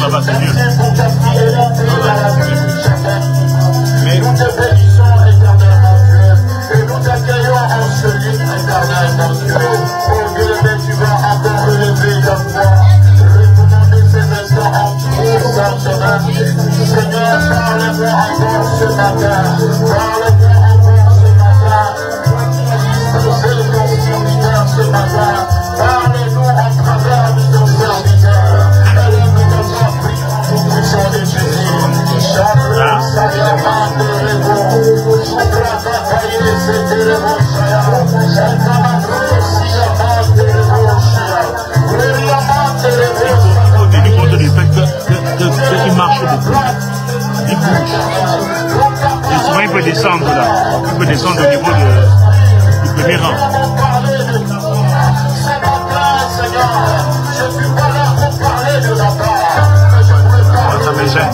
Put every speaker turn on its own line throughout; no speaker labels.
ça va, c'est mieux.
pour ta fidélité dans la vie de chacun.
Mais
nous te bénissons éternellement Dieu. Et nous t'accueillons en ce lieu éternellement Dieu. Oh Dieu, mais tu vas encore relever ta foi. Recommander ces instants en tout Saint-Semaine. Seigneur, parle-moi encore ce matin. Parle-moi encore ce matin. Disposez ton serviteur ce matin. Parle-nous en travers de ton serviteur. Aide-nous de ta prière pour nous en Jésus. Chaque saillement de rêve. Soubra bataille, c'était le bon chaya. Chaque amadou, si la base de l'évolution.
tenez compte du fait qu'il marche beaucoup. Il bouge. Et souvent il peut descendre là. Il peut descendre au niveau du premier rang. Ça me gêne.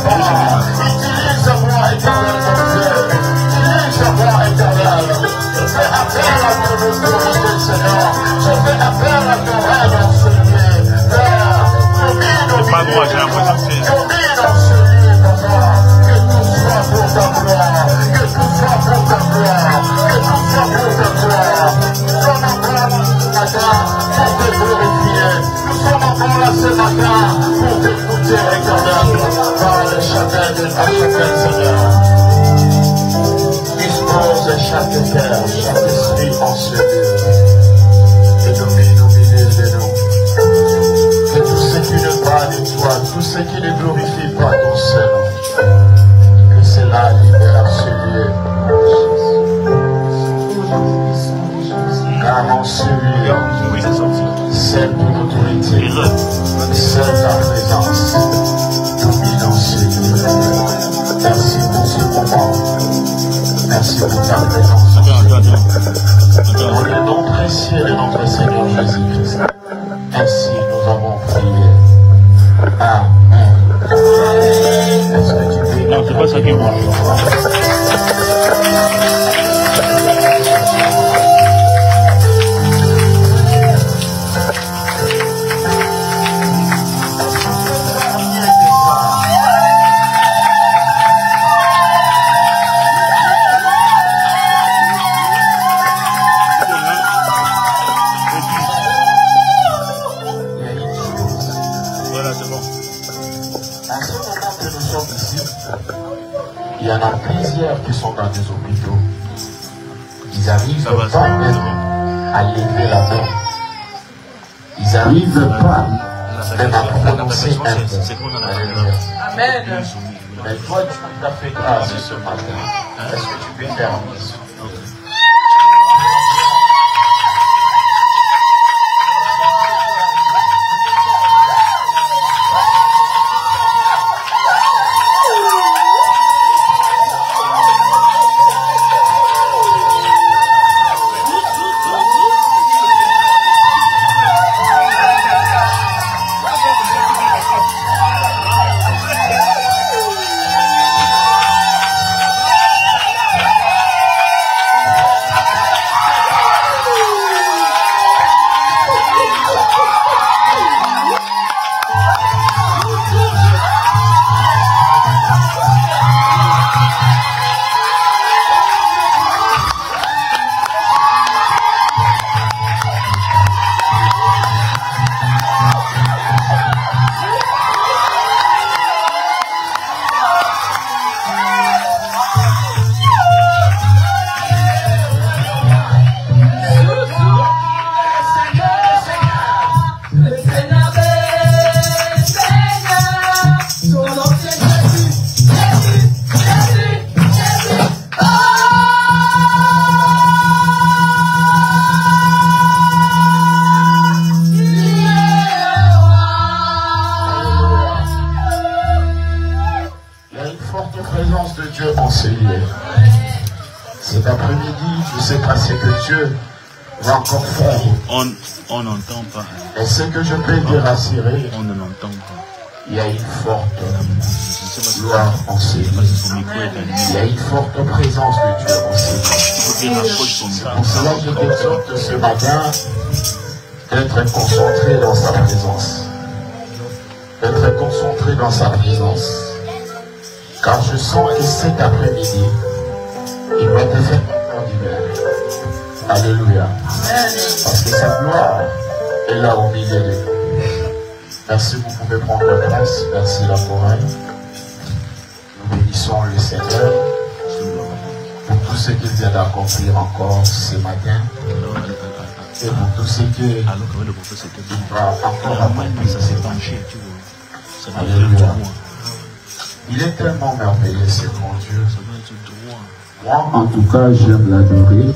Utilise-moi éternellement Dieu. Utilise-moi éternellement. Je fais appel à ton autorité, Seigneur. Je fais appel à ton rêve en ce lieu. Père, domine
pas droit, j'ai l'impression que c'est...
domine en ce lieu, papa. Que tout soit pour ta gloire. Que tout soit pour ta gloire. Que tout soit pour ta gloire. Nous sommes encore là ce matin pour te glorifier. Nous sommes encore là ce matin pour t'écouter, éternellement. Parle chacun de chacun, Seigneur. Dispose chaque cœur, chaque esprit en ce lieu. Et domine au milieu de nous. Que tout ce qui ne va de toi, tout ce qui ne glorifie pas ton seul, que cela libère ce lieu. Car en ce lieu, seule ton autorité, seule ta présence, domine en ce lieu. Merci pour ce moment. Merci pour ta présence. Dans le nom précieux de notre Seigneur Jésus-Christ. Ainsi nous avons prié. Amen. Est-ce que tu peux...
Non, c'est pas ça qui marche.
Il y en a plusieurs qui sont dans des hôpitaux. Ils n'arrivent pas même à lever la main. Ils n'arrivent pas même à prononcer un mot. Amen. Mais toi, tu t'as fait grâce ce matin. Est-ce que tu peux faire un bisou? Cet après-midi, je ne sais pas ce que Dieu va encore faire.
On n'entend pas.
Et ce que je peux te rassurer,
on ne l'entend pas.
Il y a une forte gloire en ce lieu. Il y a une forte présence de Dieu en ce lieu. C'est pour cela que je t'exhorte ce matin d'être concentré dans sa présence. d'être concentré dans sa présence. Car je sens que cet après-midi, il va te faire ordinaire. Alléluia. Parce que sa gloire est là au milieu de nous. Merci, vous pouvez prendre place. Merci la chorale. Nous bénissons le Seigneur pour tout ce qu'il vient d'accomplir encore ce matin. Et pour tout ce qu'il va encore accomplir. Alléluia. Il est tellement merveilleux, ce mon Dieu. Moi, en tout cas, j'aime l'adorer.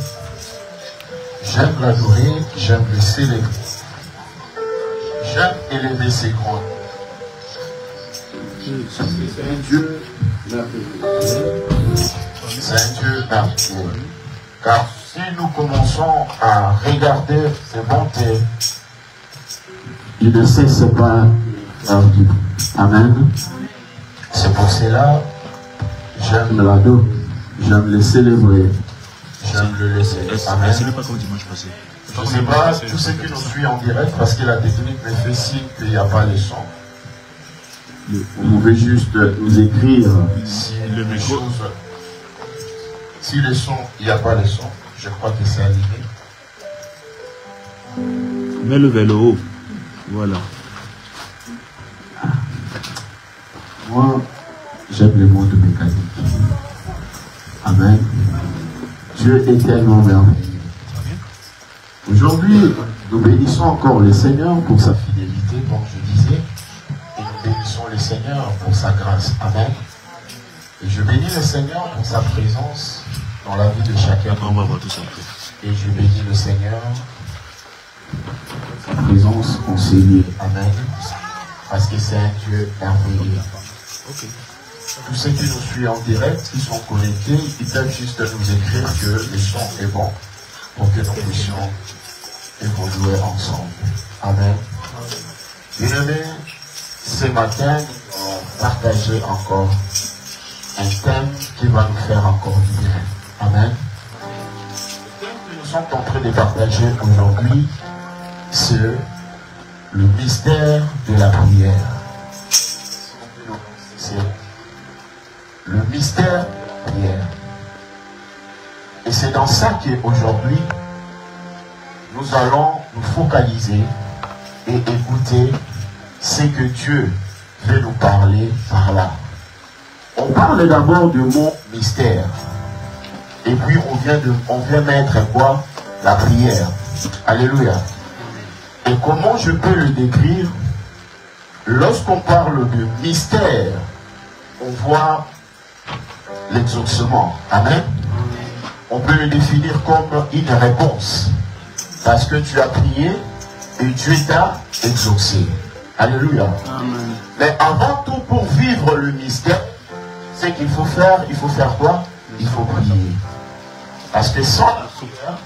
J'aime l'adorer, j'aime le célébrer. J'aime élever ses grands. C'est un Dieu merveilleux. C'est un Dieu merveilleux. Car si nous commençons à regarder ses bontés, il ne cesse pas faire du bien. Amen. C'est pour cela, j'aime l'adorer, j'aime le célébrer, j'aime le laisser. Amen.
Ce n'est pas comme dimanche passé.
Je ne sais pas tout ce qui nous suit en direct parce que la technique me fait signe qu'il n'y a pas le son. Vous pouvez juste nous écrire si le son, il n'y a pas le son. Je crois que c'est allumé.
Mets-le vers le haut. Voilà.
Moi, j'aime le monde mécanique. Amen. Dieu est tellement merveilleux. Aujourd'hui, nous bénissons encore le Seigneur pour sa fidélité, comme je disais. Et nous bénissons le Seigneur pour sa grâce. Amen. Et je bénis le Seigneur pour sa présence dans la vie de chacun.
On va voir tout ça.
Et je bénis le Seigneur pour sa présence en ces lieux. Amen. Parce que c'est un Dieu merveilleux.
Okay.
Tous ceux qui nous suivent en direct, qui sont connectés, ils peuvent juste nous écrire que le son est bon pour que nous puissions évoluer ensemble. Amen. Bien-aimés, ce matin, nous allons partager encore un thème qui va nous faire encore du bien. Amen. Le thème que nous sommes en train de partager aujourd'hui, c'est le mystère de la prière. C'est le mystère de la prière. Et c'est dans ça qu'aujourd'hui, nous allons nous focaliser et écouter ce que Dieu veut nous parler par là. On parle d'abord du mot mystère. Et puis on vient mettre quoi? La prière. Alléluia. Et comment je peux le décrire? Lorsqu'on parle de mystère, on voit l'exaucement. Amen. On peut le définir comme une réponse. Parce que tu as prié et Dieu t'a exaucé. Alléluia. Amen. Mais avant tout, pour vivre le mystère, c'est qu'il faut faire, quoi? Il faut prier. Parce que sans la prière,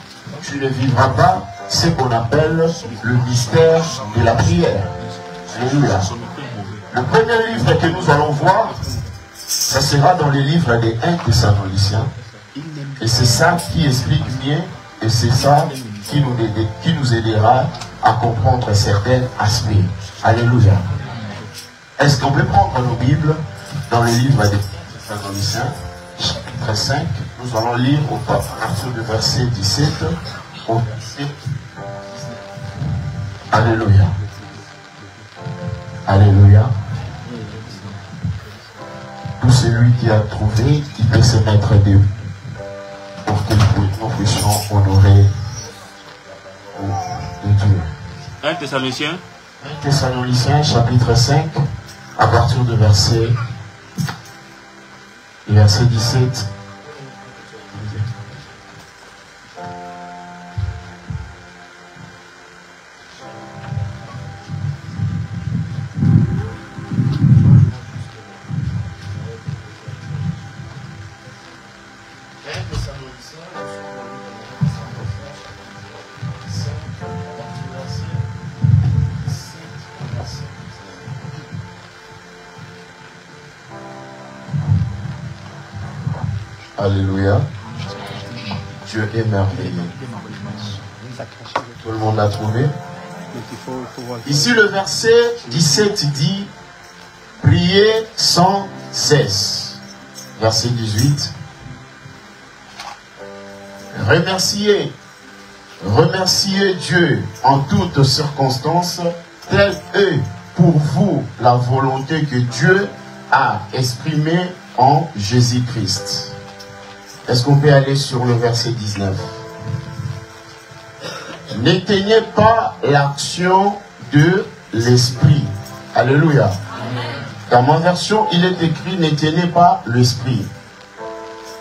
tu ne vivras pas ce qu'on appelle le mystère de la prière. Alléluia. Le premier livre que nous allons voir, ça sera dans les livres des 1 Thessaloniciens. Et c'est ça qui explique bien, et c'est ça qui nous aidera à comprendre certains aspects. Alléluia. Est-ce qu'on peut prendre nos Bibles dans les livres des Thessaloniciens, chapitre 5, nous allons lire à partir du verset 17 au verset. Alléluia. Alléluia. Tout celui qui a trouvé, il peut se mettre debout pour que nous puissions honorer de Dieu.
1 Thessaloniciens
1 Thessaloniciens, chapitre 5, à partir du verset 17. Alléluia. Dieu est merveilleux. Tout le monde l'a trouvé. Ici le verset 17 dit: Priez sans cesse. Verset 18. Remerciez Dieu en toutes circonstances, telle est pour vous la volonté que Dieu a exprimée en Jésus-Christ. Est-ce qu'on peut aller sur le verset 19? N'éteignez pas l'action de l'esprit. Alléluia. Amen. Dans ma version, il est écrit n'éteignez pas l'esprit.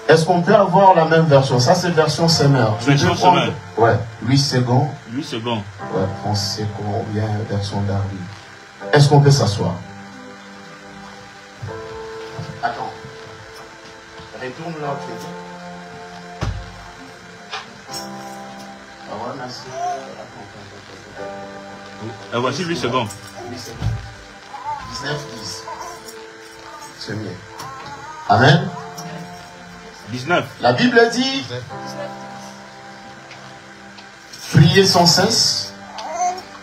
Est-ce qu'on peut avoir la même version? Ça, c'est version Semeur.
Version Semeur.
Ouais, Louis Second.
Louis Second.
Ouais, France Second, bien version d'Arby. Est-ce qu'on peut s'asseoir? Attends. Retourne là, merci.
Voici 8 secondes.
19, 10. C'est mieux. Amen.
19.
La Bible dit, priez sans cesse,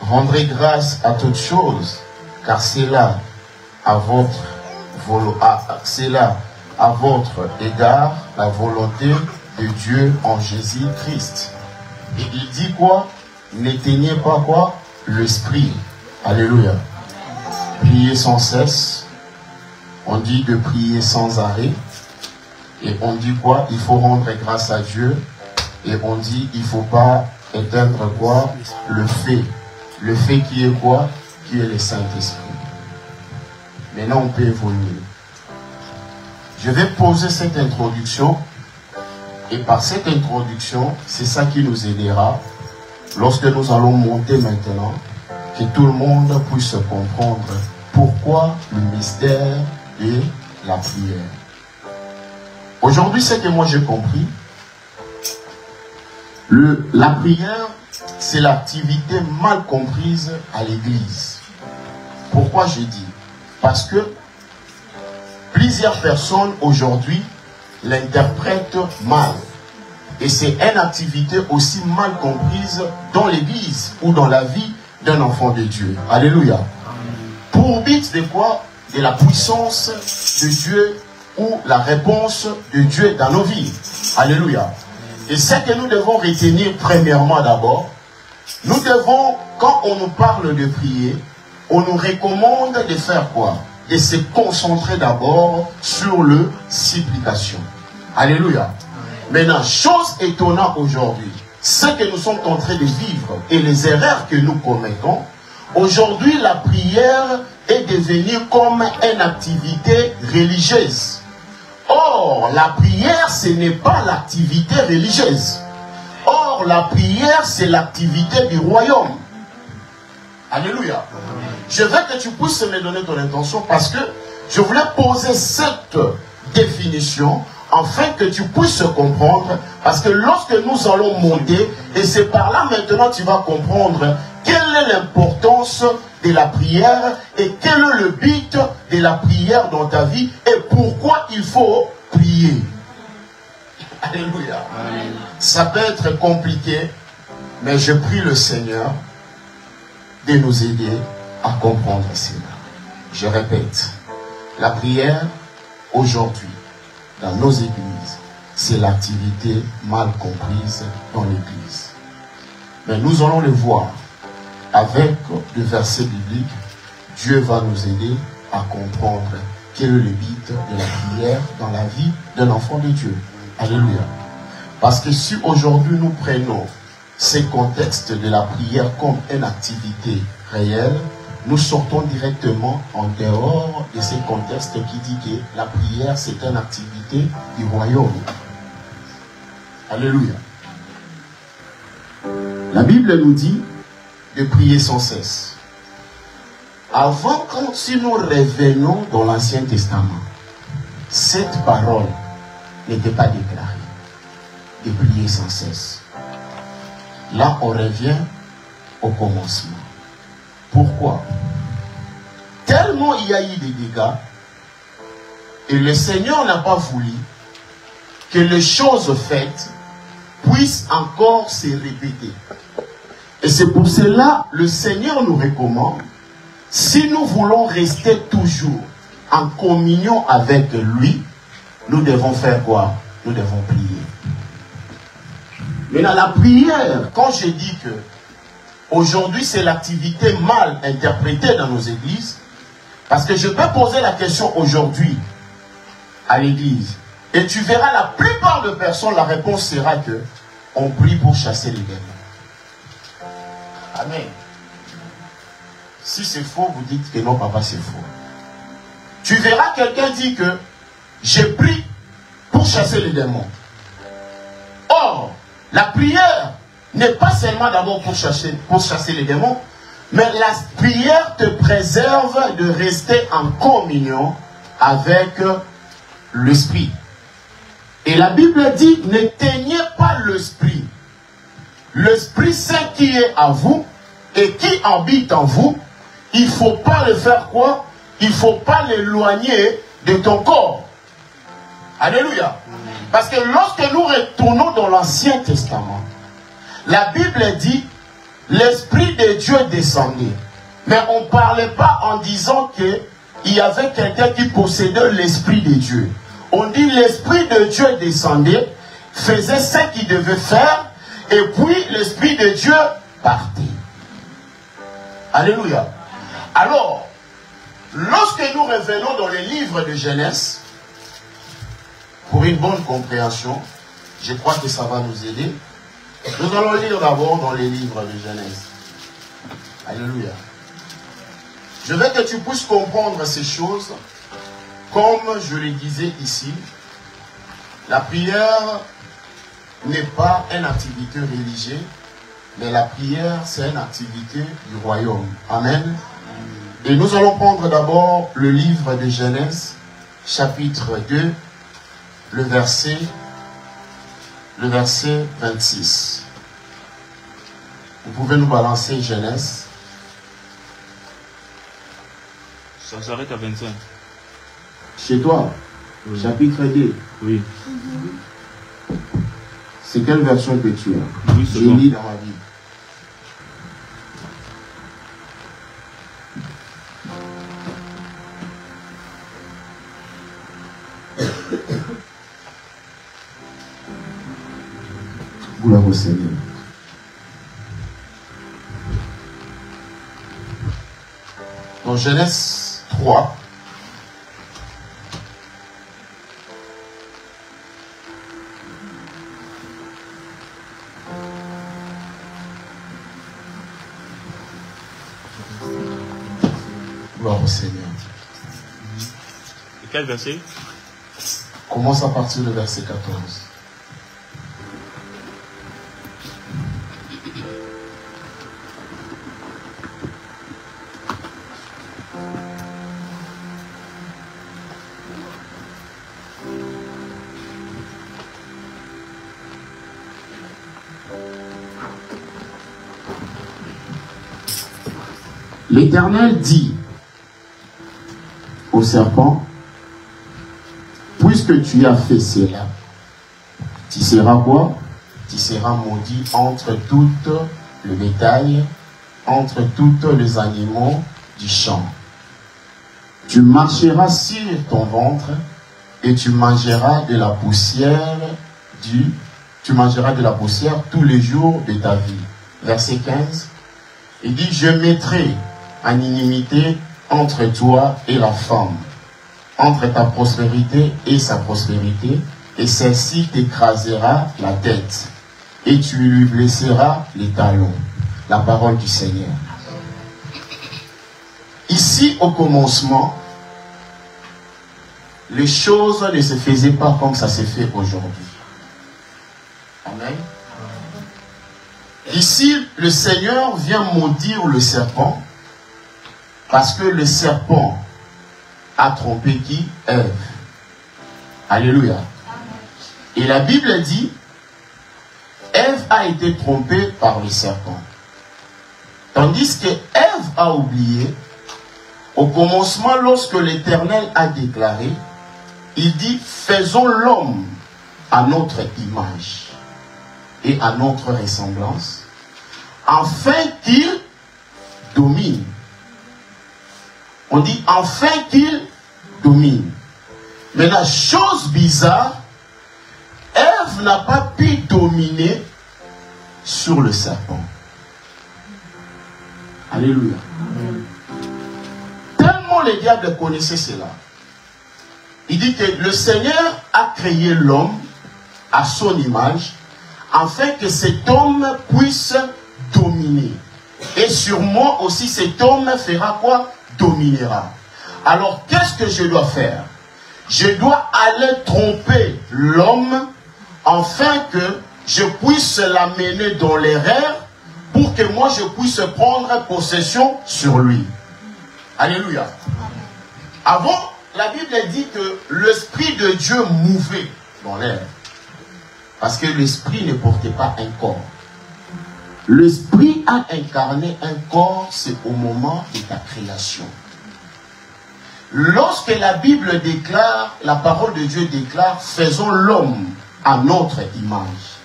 rendrez grâce à toutes choses, car c'est là à votre égard la volonté de Dieu en Jésus-Christ. Et il dit quoi? N'éteignez pas quoi? L'esprit. Alléluia. Priez sans cesse. On dit de prier sans arrêt. Et on dit quoi? Il faut rendre grâce à Dieu. Et on dit il ne faut pas éteindre quoi? Le fait. Le fait qui est quoi? Qui est le Saint-Esprit. Maintenant on peut évoluer. Je vais poser cette introduction. Et par cette introduction, c'est ça qui nous aidera lorsque nous allons monter maintenant, que tout le monde puisse comprendre pourquoi le mystère de la prière. Aujourd'hui, ce que moi j'ai compris, la prière, c'est l'activité mal comprise à l'église. Pourquoi je dis? Parce que plusieurs personnes aujourd'hui l'interprètent mal. Et c'est une activité aussi mal comprise dans l'église ou dans la vie d'un enfant de Dieu. Alléluia. Pour but de quoi? De la puissance de Dieu ou la réponse de Dieu dans nos vies. Alléluia. Et ce que nous devons retenir premièrement d'abord, nous devons, quand on nous parle de prier, on nous recommande de faire quoi? De se concentrer d'abord sur le supplication. Alléluia. Maintenant, chose étonnante aujourd'hui, ce que nous sommes en train de vivre et les erreurs que nous commettons, aujourd'hui la prière est devenue comme une activité religieuse. Or, la prière, ce n'est pas l'activité religieuse. Or, la prière, c'est l'activité du royaume. Alléluia. Je veux que tu puisses me donner ton intention parce que je voulais poser cette définition afin que tu puisses comprendre, parce que lorsque nous allons monter, et c'est par là maintenant tu vas comprendre quelle est l'importance de la prière et quel est le but de la prière dans ta vie et pourquoi il faut prier. Alléluia. Amen. Ça peut être compliqué, mais je prie le Seigneur de nous aider à comprendre cela. Je répète, la prière aujourd'hui dans nos églises, c'est l'activité mal comprise dans l'église. Mais nous allons le voir avec le verset biblique. Dieu va nous aider à comprendre quel est le but de la prière dans la vie d'un enfant de Dieu. Alléluia. Parce que si aujourd'hui nous prenons ce contexte de la prière comme une activité réelle, nous sortons directement en dehors de ce contexte qui dit que la prière c'est une activité du royaume. Alléluia. La Bible nous dit de prier sans cesse. Avant, si nous revenons dans l'Ancien Testament, cette parole n'était pas déclarée de prier sans cesse. Là, on revient au commencement. Pourquoi? Tellement il y a eu des dégâts et le Seigneur n'a pas voulu que les choses faites puissent encore se répéter. Et c'est pour cela le Seigneur nous recommande, si nous voulons rester toujours
en communion avec lui, nous devons faire quoi? Nous devons prier. Mais dans la prière, quand je dis que aujourd'hui c'est l'activité mal interprétée dans nos églises, parce que je peux poser la question aujourd'hui à l'église, et tu verras la plupart de personnes, la réponse sera que on prie pour chasser les démons. Amen. Si c'est faux, vous dites que non, papa, c'est faux. Tu verras quelqu'un dire que j'ai prié pour chasser les démons. Or, la prière n'est pas seulement d'abord pour chasser les démons, mais la prière te préserve de rester en communion avec l'esprit. Et la Bible dit, n'éteignez pas l'esprit. L'Esprit Saint qui est à vous et qui habite en vous, il ne faut pas le faire quoi? Il ne faut pas l'éloigner de ton corps. Alléluia. Parce que lorsque nous retournons dans l'Ancien Testament, la Bible dit, l'Esprit de Dieu descendait. Mais on ne parlait pas en disant qu'il y avait quelqu'un qui possédait l'Esprit de Dieu. On dit l'Esprit de Dieu descendait, faisait ce qu'il devait faire, et puis l'Esprit de Dieu partait. Alléluia. Alors, lorsque nous revenons dans les livres de Genèse, pour une bonne compréhension, je crois que ça va nous aider. Nous allons lire d'abord dans les livres de Genèse. Alléluia. Je veux que tu puisses comprendre ces choses. Comme je le disais ici, la prière n'est pas une activité religieuse, mais la prière, c'est une activité du royaume. Amen. Et nous allons prendre d'abord le livre de Genèse, chapitre 2, le verset 26. Vous pouvez nous balancer Genèse.
Ça s'arrête à 25.
Chez toi, oui. Chapitre 2.
Oui.
C'est quelle version que tu as?
Oui,
j'ai mis dans ma Bible. Gloire au Seigneur. Dans Genèse 3, gloire au Seigneur.
Et quel verset?
Commence à partir du verset 14. L'Éternel dit au serpent, puisque tu as fait cela, tu seras quoi? Tu seras maudit entre tout le bétail, entre tous les animaux du champ. Tu marcheras sur ton ventre et tu mangeras de la poussière tous les jours de ta vie. Verset 15. Il dit, je mettrai en inimité entre toi et la femme, entre ta prospérité et sa prospérité, et celle-ci t'écrasera la tête, et tu lui blesseras les talons. La parole du Seigneur. Ici, au commencement, les choses ne se faisaient pas comme ça se fait aujourd'hui. Amen. Ici, le Seigneur vient maudire le serpent, parce que le serpent a trompé qui? Ève. Alléluia. Et la Bible dit, Ève a été trompée par le serpent. Tandis que Ève a oublié, au commencement, lorsque l'Éternel a déclaré, il dit, faisons l'homme à notre image et à notre ressemblance, afin qu'il domine. On dit, afin qu'il domine. Mais la chose bizarre, Ève n'a pas pu dominer sur le serpent. Alléluia. Tellement le diable connaissait cela. Il dit que le Seigneur a créé l'homme à son image, afin que cet homme puisse dominer. Et sur moi aussi, cet homme fera quoi? Dominera. Alors, qu'est-ce que je dois faire? Je dois aller tromper l'homme, afin que je puisse l'amener dans l'erreur, pour que moi je puisse prendre possession sur lui. Alléluia. Avant, la Bible dit que l'Esprit de Dieu mouvait dans l'air. Parce que l'Esprit ne portait pas un corps. L'Esprit a incarné un corps, c'est au moment de ta création. Lorsque la Bible déclare, la parole de Dieu déclare, faisons l'homme à notre image.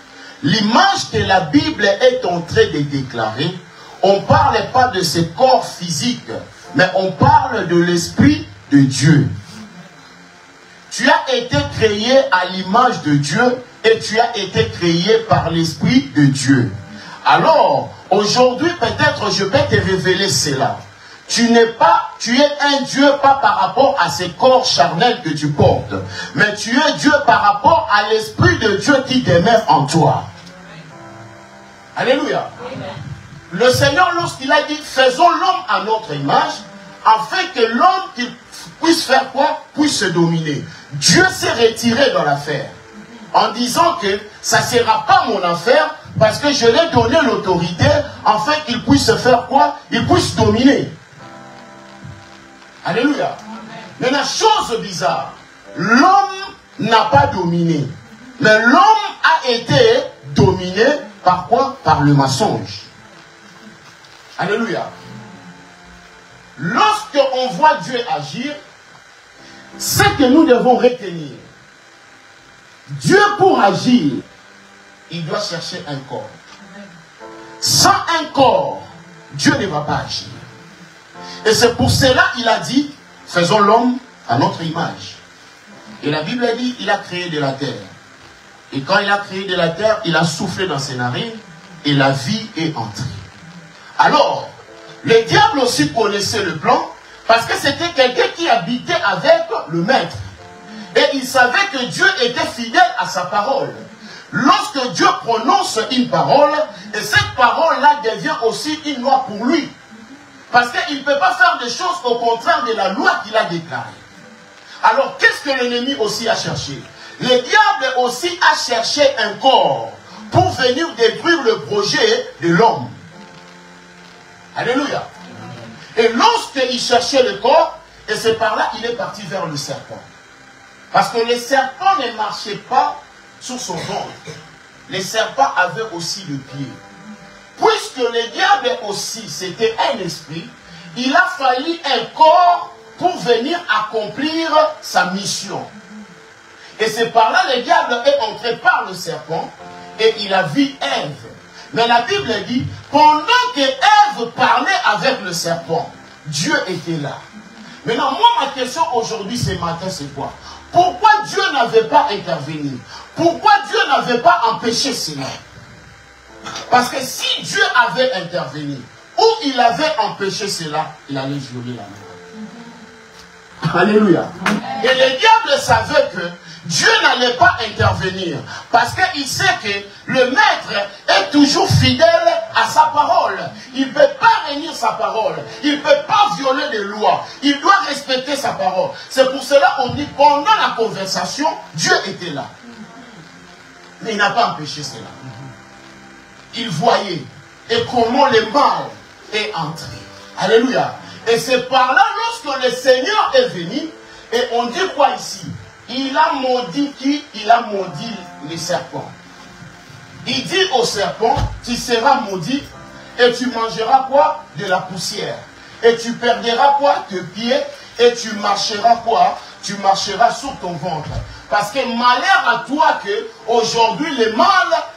L'image que la Bible est en train de déclarer, on ne parle pas de ce corps physique, mais on parle de l'Esprit de Dieu. Tu as été créé à l'image de Dieu et tu as été créé par l'Esprit de Dieu. Alors, aujourd'hui, peut-être je vais te révéler cela. Tu es un Dieu pas par rapport à ces corps charnels que tu portes, mais tu es Dieu par rapport à l'Esprit de Dieu qui demeure en toi. Alléluia. Amen. Le Seigneur, lorsqu'il a dit, faisons l'homme à notre image, afin que l'homme puisse faire quoi? Puisse se dominer. Dieu s'est retiré dans l'affaire, en disant que ça ne sera pas mon affaire, parce que je lui ai donné l'autorité, afin qu'il puisse faire quoi? Il puisse dominer. Alléluia. Mais la chose bizarre, l'homme n'a pas dominé. Mais l'homme a été dominé par quoi? Par le mensonge. Alléluia. Lorsque on voit Dieu agir, ce que nous devons retenir, Dieu pour agir, il doit chercher un corps. Sans un corps, Dieu ne va pas agir. Et c'est pour cela qu'il a dit, faisons l'homme à notre image. Et la Bible dit, il a créé de la terre. Et quand il a créé de la terre, il a soufflé dans ses narines et la vie est entrée. Alors, le diable aussi connaissait le plan, parce que c'était quelqu'un qui habitait avec le maître. Et il savait que Dieu était fidèle à sa parole. Lorsque Dieu prononce une parole, et cette parole-là devient aussi une loi pour lui. Parce qu'il ne peut pas faire des choses au contraire de la loi qu'il a déclarée. Alors, qu'est-ce que l'ennemi aussi a cherché? Le diable aussi a cherché un corps pour venir détruire le projet de l'homme. Alléluia. Et lorsqu'il cherchait le corps, et c'est par là qu'il est parti vers le serpent. Parce que le serpent ne marchait pas sur son ventre. Le serpent avait aussi le pied. Puisque le diable aussi, c'était un esprit, il a fallu un corps pour venir accomplir sa mission. Et c'est par là que le diable est entré par le serpent et il a vu Ève. Mais la Bible dit, pendant que Ève parlait avec le serpent, Dieu était là. Maintenant, moi, ma question aujourd'hui, ce matin, c'est quoi? Pourquoi Dieu n'avait pas intervenu? Pourquoi Dieu n'avait pas empêché cela? Parce que si Dieu avait intervenu, ou il avait empêché cela, il allait violer la loi. Alléluia. Et le diable savait que Dieu n'allait pas intervenir. Parce qu'il sait que le maître est toujours fidèle à sa parole. Il ne peut pas renier sa parole. Il ne peut pas violer les lois. Il doit respecter sa parole. C'est pour cela qu'on dit pendant la conversation, Dieu était là. Mais il n'a pas empêché cela. Il voyait. Et comment le mal est entré. Alléluia. Et c'est par là, lorsque le Seigneur est venu, et on dit quoi ici? Il a maudit qui? Il a maudit les serpents. Il dit au serpent, tu seras maudit et tu mangeras quoi? De la poussière. Et tu perdras quoi? Tes pieds et tu marcheras quoi? Tu marcheras sur ton ventre. Parce que malheur à toi que aujourd'hui le mal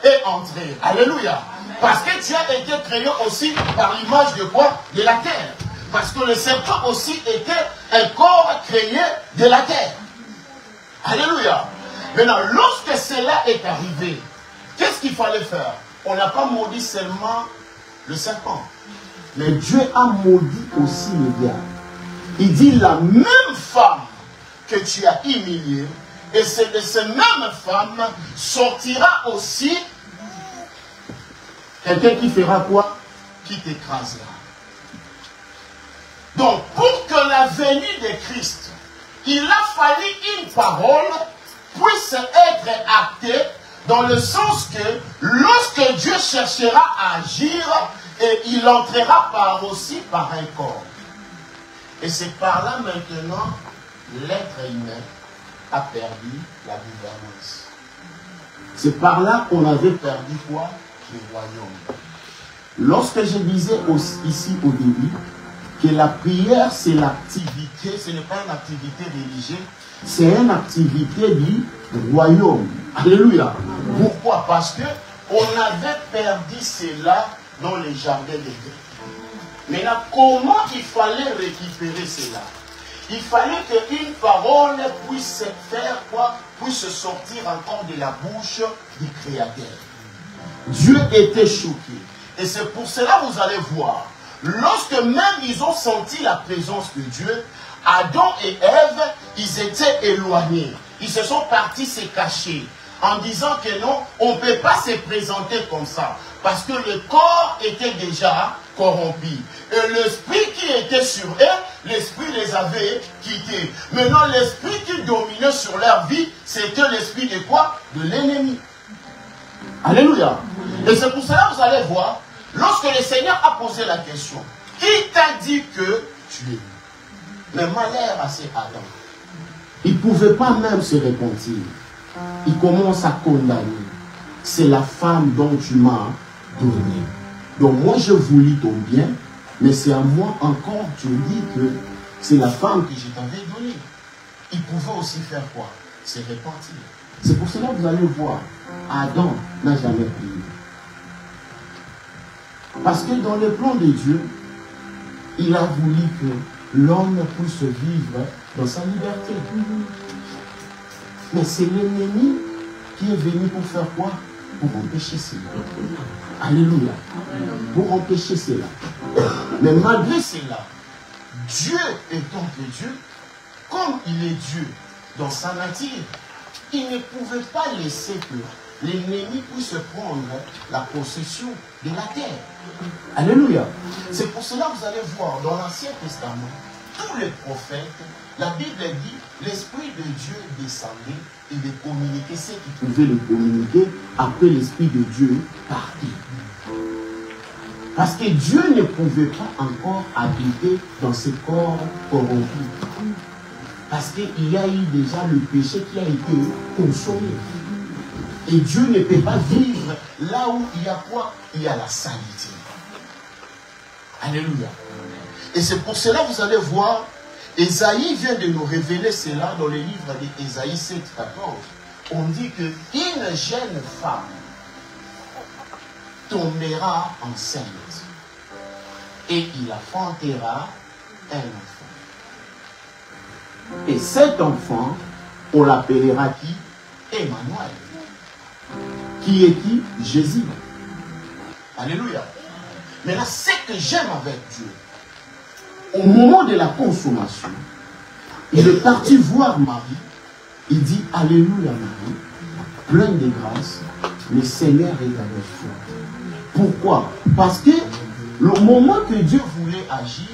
est entré. Alléluia. Parce que tu as été créé aussi par l'image de quoi? De la terre. Parce que le serpent aussi était un corps créé de la terre. Alléluia. Maintenant, lorsque cela est arrivé, qu'est-ce qu'il fallait faire? On n'a pas maudit seulement le serpent. Mais Dieu a maudit aussi le diable. Il dit la même femme que tu as humiliée, et c'est de cette même femme sortira aussi quelqu'un qui fera quoi? Qui t'écrasera. Donc, pour que la venue de Christ, il a fallu une parole puisse être actée dans le sens que lorsque Dieu cherchera à agir, et il entrera aussi par un corps. Et c'est par là maintenant l'être humain a perdu la gouvernance. C'est par là qu'on avait perdu quoi? Le royaume. Lorsque je disais ici au début que la prière c'est l'activité, ce n'est pas une activité religieuse, c'est une activité du royaume. Alléluia. Pourquoi? Parce que on avait perdu cela dans les jardins d'Éden. Maintenant, comment il fallait récupérer cela? Il fallait qu'une parole puisse faire quoi? Puisse sortir encore de la bouche du Créateur. Dieu était choqué. Et c'est pour cela que vous allez voir, lorsque même ils ont senti la présence de Dieu, Adam et Ève, ils étaient éloignés. Ils se sont partis se cacher en disant que non, on ne peut pas se présenter comme ça. Parce que le corps était déjà corrompu. Et l'esprit qui était sur eux, l'esprit les avait quittés. Maintenant, l'esprit qui dominait sur leur vie, c'était l'esprit de quoi? De l'ennemi. Alléluia. Et c'est pour cela que vous allez voir, lorsque le Seigneur a posé la question, qui t'a dit que tu es libre? Mais malheur à ces Adam. Il ne pouvait pas même se repentir. Il commence à condamner. C'est la femme dont tu m'as donné. Donc moi je voulais ton bien, mais c'est à moi encore, tu me dis que c'est la femme que je t'avais donnée. Il pouvait aussi faire quoi? Se repentir. C'est pour cela que vous allez voir, Adam n'a jamais prié. Parce que dans le plan de Dieu, il a voulu que l'homme puisse vivre dans sa liberté. Mais c'est l'ennemi qui est venu pour faire quoi? Pour empêcher cela. Alléluia. Pour empêcher cela. Mais malgré cela, Dieu étant que Dieu, comme il est Dieu dans sa nature, il ne pouvait pas laisser que l'ennemi puisse prendre la possession de la terre. Alléluia. C'est pour cela que vous allez voir dans l'Ancien Testament, tous les prophètes, la Bible dit, l'Esprit de Dieu descendait et de communiquer ce qui pouvait le communiquer après l'Esprit de Dieu partit. Parce que Dieu ne pouvait pas encore habiter dans ce corps corrompu. Parce qu'il y a eu déjà le péché qui a été consommé. Et Dieu ne peut pas vivre là où il y a quoi? Il y a la saleté. Alléluia. Et c'est pour cela que vous allez voir, Ésaïe vient de nous révéler cela dans le livre d'Ésaïe 7, 14. On dit qu'une jeune femme tombera enceinte et il enfantera un enfant. Et cet enfant, on l'appellera qui? Emmanuel. Qui est qui? Jésus. Alléluia. Mais là, ce que j'aime avec Dieu, au moment de la consommation, il est parti voir Marie. Il dit, Alléluia Marie, pleine de grâce, le Seigneur est avec toi. Pourquoi? Parce que le moment que Dieu voulait agir,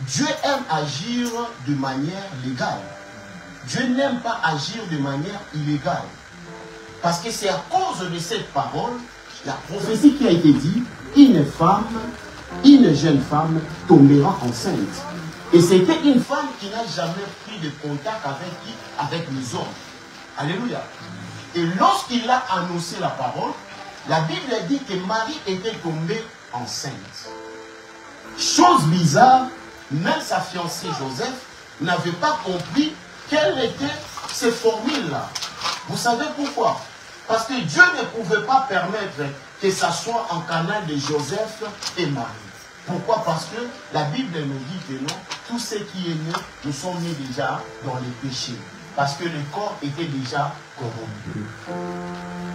Dieu aime agir de manière légale. Dieu n'aime pas agir de manière illégale. Parce que c'est à cause de cette parole, la prophétie qui a été dite, une jeune femme tombera enceinte. Et c'était une femme qui n'a jamais pris de contact avec qui? Avec les hommes. Alléluia. Et lorsqu'il a annoncé la parole, la Bible dit que Marie était tombée enceinte. Chose bizarre, même sa fiancée Joseph n'avait pas compris quelles étaient ces formules-là. Vous savez pourquoi? Parce que Dieu ne pouvait pas permettre que ça soit en canal de Joseph et Marie. Pourquoi? Parce que la Bible nous dit que non, tout ce qui est né, nous sommes nés déjà dans les péchés. Parce que le corps était déjà corrompu.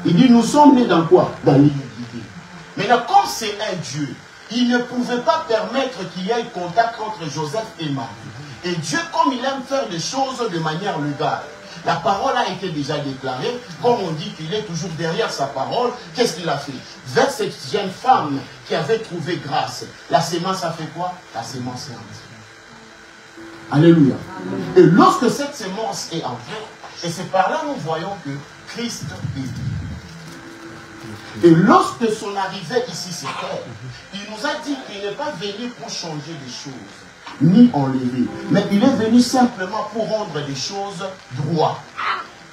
Il dit, nous sommes nés dans quoi? Dans l'iniquité. Maintenant, comme c'est un Dieu, il ne pouvait pas permettre qu'il y ait contact entre Joseph et Marie. Et Dieu, comme il aime faire les choses de manière légale, la parole a été déjà déclarée, comme on dit qu'il est toujours derrière sa parole, qu'est-ce qu'il a fait? Vers cette jeune femme qui avait trouvé grâce, la sémence a fait quoi? La sémence est entrée. Alléluia. Et lorsque cette sémence est entrée, et c'est par là nous voyons que Christ est venu. Et lorsque son arrivée ici sur terre, il nous a dit qu'il n'est pas venu pour changer des choses, ni enlever, mais il est venu simplement pour rendre des choses droites.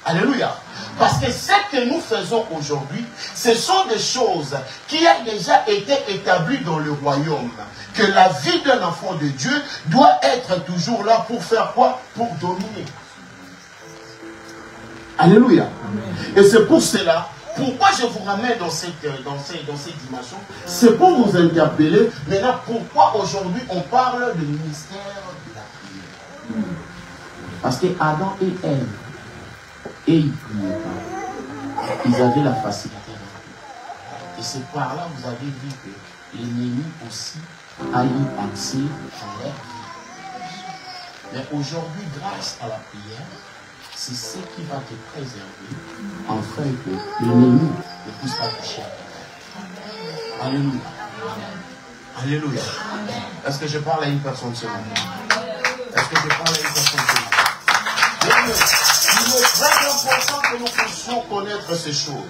Alléluia. Parce que ce que nous faisons aujourd'hui, ce sont des choses qui ont déjà été établies dans le royaume. Que la vie d'un enfant de Dieu doit être toujours là pour faire quoi? Pour dominer. Alléluia. Et c'est pour cela, pourquoi je vous ramène dans cette dimension? C'est pour vous interpeller. Maintenant, pourquoi aujourd'hui on parle du ministère de la prière? Parce que Adam et Ève, et ils ne priaient pas. Ils avaient la facilité. Et c'est par là vous avez vu que l'ennemi aussi a eu accès à leur vie. Mais aujourd'hui, grâce à la prière, c'est ce qui va te préserver, afin que l'ennemi ne puisse pas toucher à toi. Alléluia. Alléluia. Est-ce que je parle à une personne ce matin? Est-ce que je parle à une personne ce matin? Il est très important que nous puissions connaître ces choses.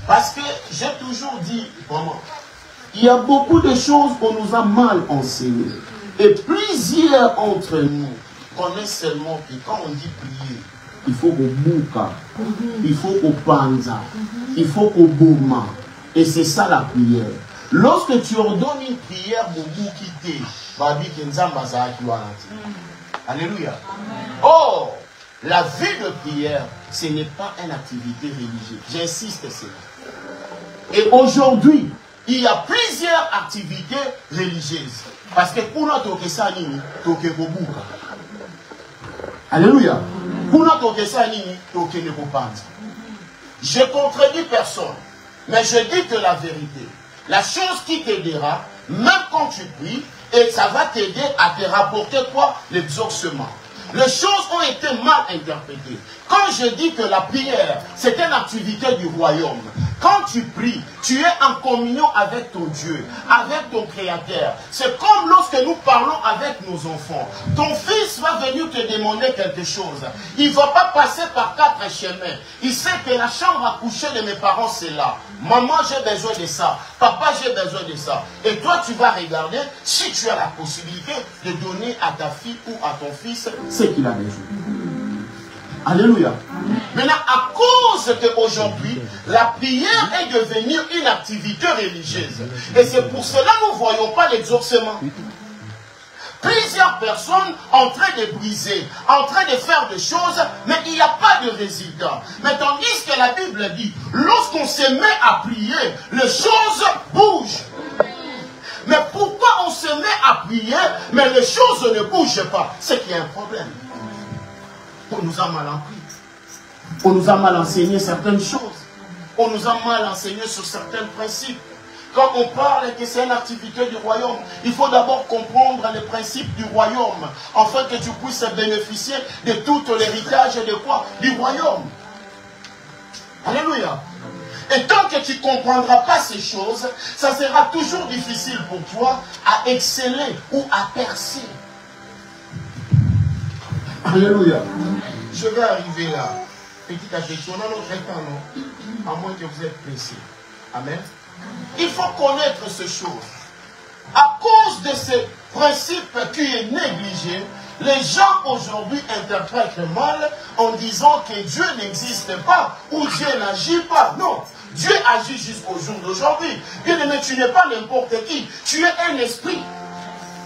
Parce que j'ai toujours dit, vraiment, il y a beaucoup de choses qu'on nous a mal enseignées. Et plusieurs entre nous connaissent seulement que quand on dit prier, il faut qu'on bouka, il faut qu'on panza, il faut qu'on bouma. Et c'est ça la prière. Lorsque tu ordonnes une prière, alléluia. Or, la vie de prière, ce n'est pas une activité religieuse. J'insiste sur ça. Et aujourd'hui, il y a plusieurs activités religieuses. Parce que pour notre question, alléluia. Je contredis personne, mais je dis que la vérité, la chose qui t'aidera, même quand tu pries, et ça va t'aider à te rapporter quoi? L'exaucement. Les choses ont été mal interprétées. Quand je dis que la prière, c'est une activité du royaume, quand tu pries, tu es en communion avec ton Dieu, avec ton Créateur. C'est comme lorsque nous parlons avec nos enfants. Ton fils va venir te demander quelque chose. Il ne va pas passer par 4 chemins. Il sait que la chambre à coucher de mes parents, c'est là. Maman, j'ai besoin de ça. Papa, j'ai besoin de ça. Et toi, tu vas regarder si tu as la possibilité de donner à ta fille ou à ton fils ce qu'il a besoin. Alléluia. Maintenant, à cause qu'aujourd'hui, la prière est devenue une activité religieuse. Et c'est pour cela que nous ne voyons pas l'exaucement. Plusieurs personnes en train de briser, en train de faire des choses, mais il n'y a pas de résultat. Mais tandis que la Bible dit, lorsqu'on se met à prier, les choses bougent. Mais pourquoi on se met à prier, mais les choses ne bougent pas? C'est qu'il y a un problème. On nous a mal appris. On nous a mal enseigné certaines choses. On nous a mal enseigné sur certains principes. Quand on parle que c'est une activité du royaume, il faut d'abord comprendre les principes du royaume, afin que tu puisses bénéficier de tout l'héritage de quoi? Du royaume. Alléluia. Et tant que tu ne comprendras pas ces choses, ça sera toujours difficile pour toi à exceller ou à percer. Alléluia. Je vais arriver là. Petit à petit, on a notre temps, non? À moins que vous êtes pressés. Amen. Il faut connaître ces choses. À cause de ce principe qui est négligé, les gens aujourd'hui interprètent mal en disant que Dieu n'existe pas ou Dieu n'agit pas. Non. Dieu agit jusqu'au jour d'aujourd'hui. Bien aimé, tu n'es pas n'importe qui. Tu es un esprit.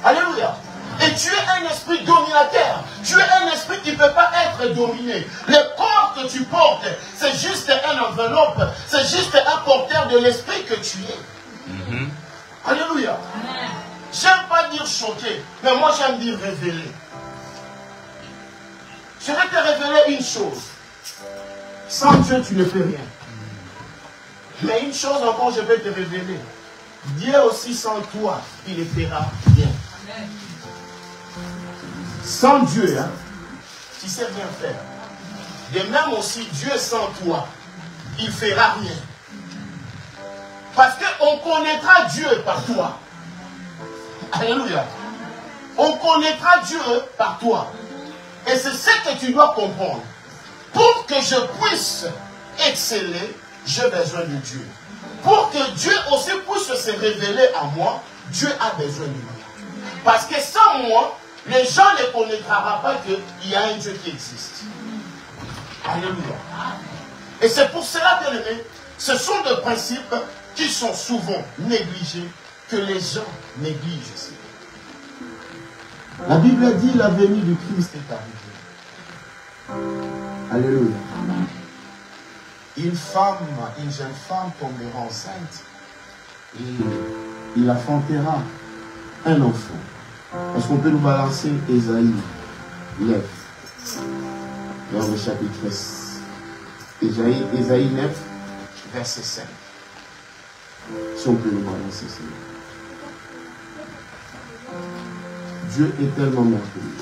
Alléluia. Et tu es un esprit dominateur. Tu es un esprit qui ne peut pas être dominé. Le corps que tu portes, c'est juste une enveloppe. C'est juste un porteur de l'esprit que tu es. Alléluia. dire choqué, mais moi j'aime dire révéler. Je vais te révéler une chose. Sans Dieu, tu ne fais rien. Mais une chose encore, je vais te révéler. Dieu aussi sans toi, il ne fera rien. Sans Dieu, hein, tu ne sais rien faire. De même aussi, Dieu sans toi, il ne fera rien. Parce qu'on connaîtra Dieu par toi. Alléluia. On connaîtra Dieu par toi. Et c'est ce que tu dois comprendre. Pour que je puisse exceller, j'ai besoin de Dieu. Pour que Dieu aussi puisse se révéler à moi, Dieu a besoin de moi. Parce que sans moi, les gens ne connaîtront pas qu'il y a un Dieu qui existe. Alléluia. Et c'est pour cela, bien aimé, ce sont des principes qui sont souvent négligés, que les gens négligent aussi. La Bible dit la venue du Christ est arrivée. Alléluia. Une jeune femme tombera enceinte et il enfantera un enfant. Est-ce qu'on peut nous balancer Ésaïe 9, dans le chapitre 6. Ésaïe 9, verset 5. Si on peut nous balancer ça. Dieu est tellement merveilleux.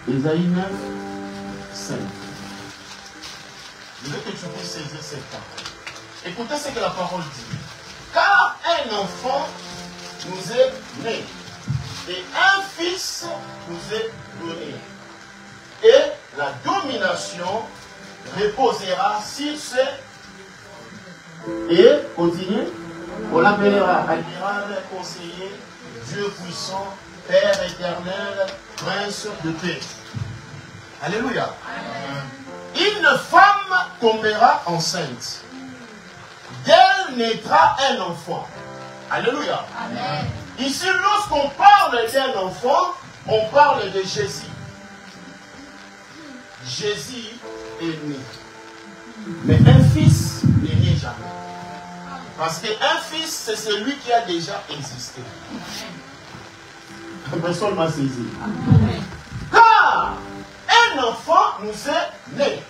Ésaïe 9, 5. Je veux que tu puisses saisir cette parole. Écoutez ce que la parole dit. Car un enfant nous est né, et un fils nous est donné. Et la domination reposera sur ce. Et, continue, on l'appellera admirable, conseiller, Dieu puissant, Père éternel, Prince de paix. Alléluia. Une femme tombera enceinte. D'elle naîtra un enfant. Alléluia. Amen. Ici, lorsqu'on parle d'un enfant, on parle de Jésus. Jésus est né. Mais un fils n'est né jamais. Parce qu'un fils, c'est celui qui a déjà existé. Personne m'a saisi. Car un enfant nous est né.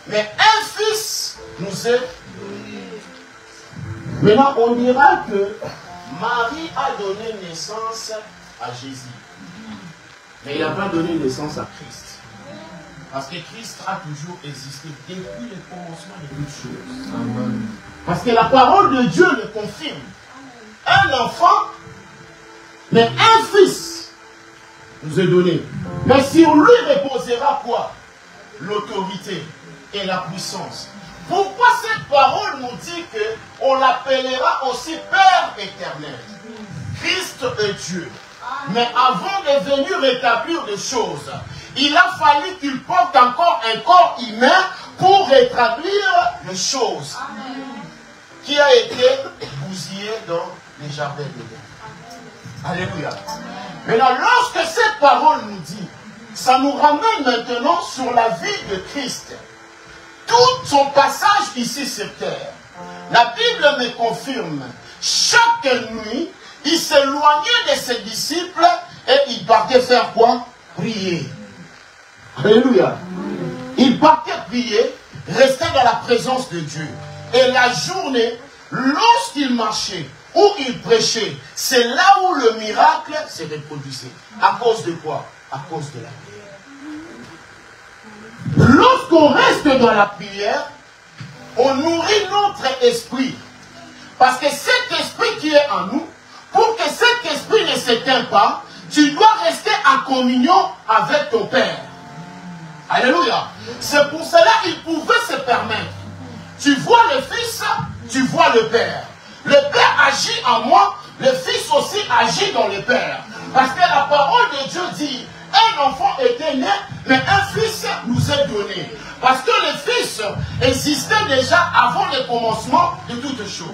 Mais un fils nous est donné. Maintenant, on dira que Marie a donné naissance à Jésus. Mais il n'a pas donné naissance à Christ. Parce que Christ a toujours existé depuis le commencement de toutes choses. Amen. Parce que la parole de Dieu le confirme. Un enfant, mais un fils nous est donné. Mais sur lui reposera quoi? L'autorité et la puissance. Pourquoi cette parole nous dit qu'on l'appellera aussi Père éternel? Christ est Dieu. Mais avant de venir rétablir des choses, il a fallu qu'il porte encore un corps humain pour rétablir les choses. Amen. Qui a été bousillé dans les jardins d'Éden. Alléluia. Maintenant, lorsque cette parole nous dit, ça nous ramène maintenant sur la vie de Christ. Tout son passage ici sur terre. La Bible me confirme, chaque nuit, il s'éloignait de ses disciples et il partait faire quoi? Prier. Alléluia. Il partait prier, restait dans la présence de Dieu. Et la journée, lorsqu'il marchait ou il prêchait, c'est là où le miracle se reproduisait. À cause de quoi? À cause de la prière. Lorsqu'on reste dans la prière, on nourrit notre esprit. Parce que cet esprit qui est en nous, pour que cet esprit ne s'éteigne pas, tu dois rester en communion avec ton Père. Alléluia. C'est pour cela qu'il pouvait se permettre. Tu vois le Fils, tu vois le Père. Le Père agit en moi, le Fils aussi agit dans le Père. Parce que la parole de Dieu dit, un enfant était né, mais un fils nous est donné. Parce que le Fils existait déjà avant le commencement de toutes choses.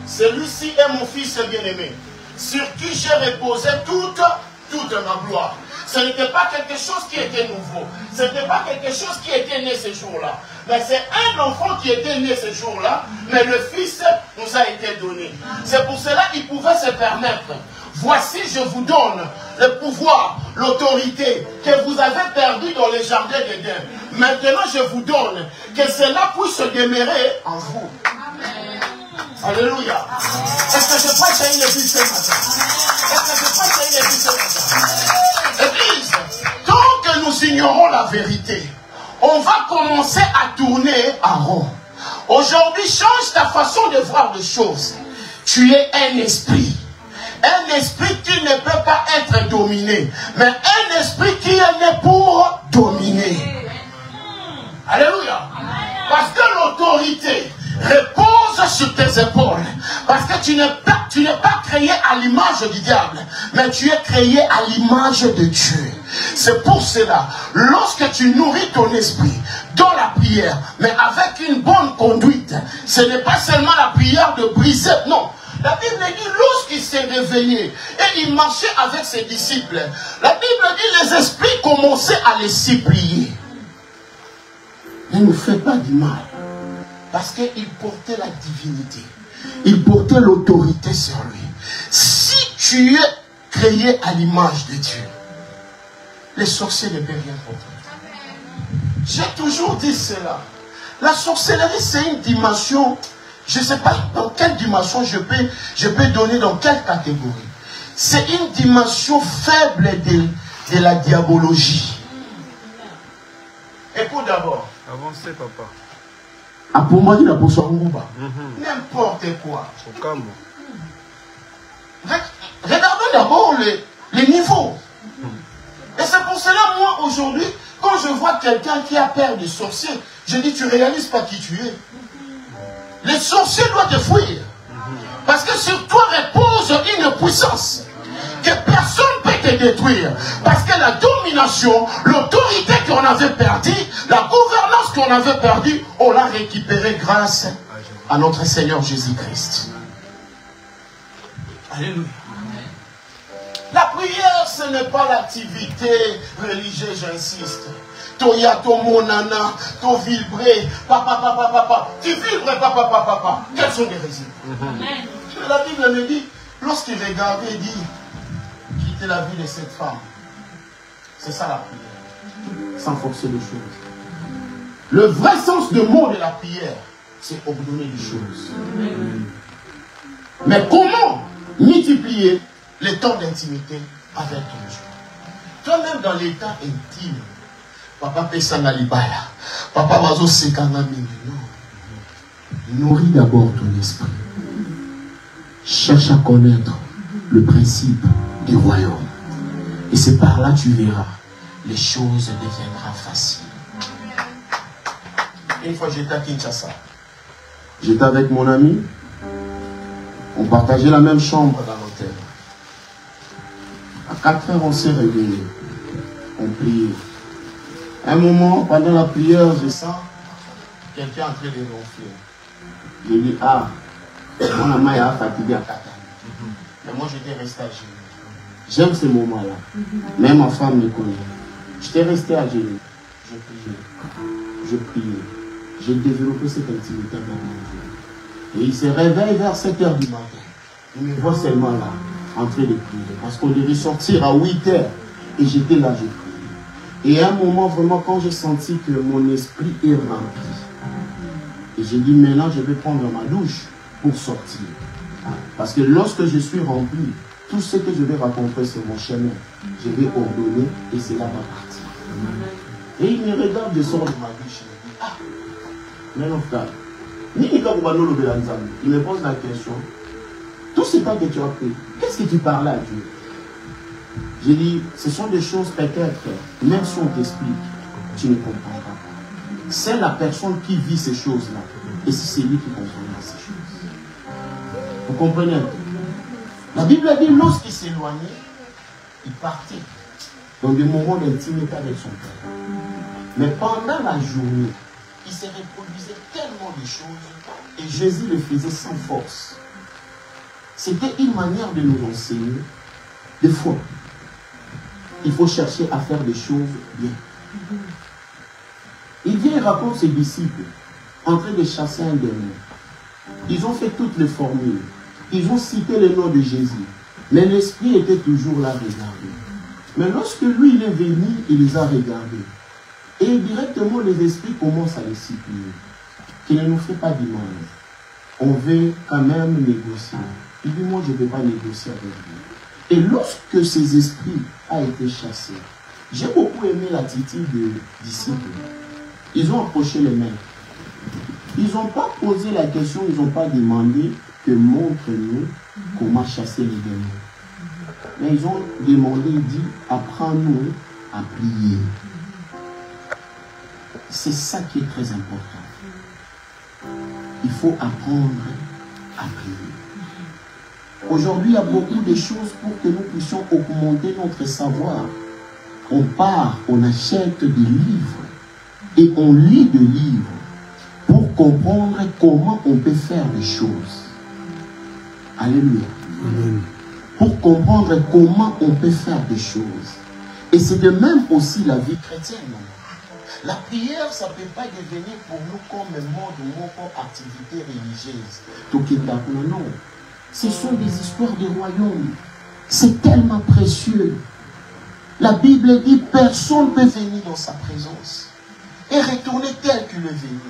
Celui-ci est mon Fils bien-aimé, sur qui j'ai reposé toute ma gloire. Ce n'était pas quelque chose qui était nouveau. Ce n'était pas quelque chose qui était né ce jour-là. Mais c'est un enfant qui était né ce jour-là. Mais le Fils nous nous a été donné. C'est pour cela qu'il pouvait se permettre. Voici, je vous donne le pouvoir, l'autorité que vous avez perdu dans le jardin d'Éden. Maintenant, je vous donne que cela puisse se demeurer en vous. Amen. Alléluia. Est-ce que je prêche à une église ce matin? Est-ce que je prêche à une église ce matin? Église, tant que nous ignorons la vérité, on va commencer à tourner en rond. Aujourd'hui, change ta façon de voir les choses. Tu es un esprit. Un esprit qui ne peut pas être dominé. Mais un esprit qui est né pour dominer. Alléluia. Parce que l'autorité repose sur tes épaules. Parce que tu n'es pas créé à l'image du diable. Mais tu es créé à l'image de Dieu. C'est pour cela, lorsque tu nourris ton esprit dans la prière, mais avec une bonne conduite, ce n'est pas seulement la prière de briser, non. La Bible dit, lorsqu'il s'est réveillé et il marchait avec ses disciples, la Bible dit, les esprits commençaient à les supplier. Ne nous fais pas du mal, parce qu'il portait la divinité, il portait l'autorité sur lui. Si tu es créé à l'image de Dieu, les sorciers ne peuvent rien contre toi. J'ai toujours dit cela. La sorcellerie, c'est une dimension, je ne sais pas dans quelle dimension je peux donner, dans quelle catégorie. C'est une dimension faible de la diabologie. Écoute d'abord.
Avancez, papa.
N'importe quoi. Regardons d'abord les niveaux. Et c'est pour cela, moi, aujourd'hui, quand je vois quelqu'un qui a peur des sorciers, je dis, tu ne réalises pas qui tu es. Les sorciers doivent te fuir. Parce que sur toi repose une puissance que personne ne peut te détruire. Parce que la domination, l'autorité qu'on avait perdue, la gouvernance qu'on avait perdue, on l'a récupérée grâce à notre Seigneur Jésus-Christ. Alléluia. La prière, ce n'est pas l'activité religieuse, j'insiste. Toya, to monana, to vibrer, papa, papa, papa. Tu vibres, papa, papa, papa. Quels sont les résultats? La Bible me dit, lorsqu'il regardait, il dit, quitter la vie de cette femme. C'est ça la prière. Sans forcer les choses. Le vrai sens de mot de la prière, c'est ordonner les choses. Mais comment multiplier les temps d'intimité avec ton Dieu? Toi-même dans l'état intime, papa Pesana Libala, papa Wazo Sekanga Mingi, nourris d'abord ton esprit. Cherche à connaître le principe du royaume. Et c'est par là que tu verras, les choses deviendront faciles. Une fois j'étais à Kinshasa, j'étais avec mon ami, on partageait la même chambre dans l'hôtel. À 4 heures, on s'est réveillé. On priait. À un moment, pendant la prière, je sens quelqu'un en train de ronfler. Je dis, ah, mon ami a fatigué à 4 ans. Mais moi, j'étais resté à genoux. J'aime ce moment-là. Même ma femme me connaît. J'étais resté à genoux. Je priais. Je priais. J'ai développé cette intimité dans mon Dieu. Et il se réveille vers 7 heures du matin. Il me voit seulement là, en train de prier. Parce qu'on devait sortir à 8 heures. Et j'étais là, je priais. Et à un moment, vraiment, quand j'ai senti que mon esprit est rempli, et j'ai dit, maintenant, je vais prendre ma douche pour sortir. Parce que lorsque je suis rempli, tout ce que je vais rencontrer sur mon chemin, je vais ordonner et cela va partir. Et il me regarde, je sors de ma douche. Il me dit, ah, mais non, frère, il me pose la question, tout ce temps que tu as pris, qu'est-ce que tu parles à Dieu? J'ai dit, ce sont des choses peut-être, même si on t'explique, tu ne comprendras pas. C'est la personne qui vit ces choses-là. Et c'est lui qui comprendra ces choses. Vous comprenez un peu? La Bible a dit, lorsqu'il s'éloignait, il partait dans des moments d'intimité avec son Père. Mais pendant la journée, il se reproduisait tellement de choses et Jésus le faisait sans force. C'était une manière de nous enseigner. Des fois, il faut chercher à faire des choses bien. Il vient et raconte ses disciples en train de chasser un démon. Ils ont fait toutes les formules. Ils ont cité le nom de Jésus. Mais l'esprit était toujours là, regardé. Mais lorsque lui, il est venu, il les a regardés. Et directement, les esprits commencent à les supplier. Qu'il ne nous fait pas demander. On veut quand même négocier. Il dit, moi, je ne vais pas négocier avec vous. Et lorsque ces esprits ont été chassés, j'ai beaucoup aimé l'attitude des disciples. Ils ont approché les mains. Ils n'ont pas posé la question, ils n'ont pas demandé que montre-nous comment chasser les démons. Mais ils ont demandé, dit, apprends-nous à prier. C'est ça qui est très important. Il faut apprendre à prier. Aujourd'hui, il y a beaucoup de choses pour que nous puissions augmenter notre savoir. On part, on achète des livres et on lit des livres pour comprendre comment on peut faire les choses. Alléluia. Amen. Pour comprendre comment on peut faire des choses. Et c'est de même aussi la vie chrétienne. La prière, ça ne peut pas devenir pour nous comme un mode ou comme activité religieuse. Non. Ce sont des histoires des royaumes. C'est tellement précieux. La Bible dit personne ne peut venir dans sa présence et retourner tel qu'il est venu.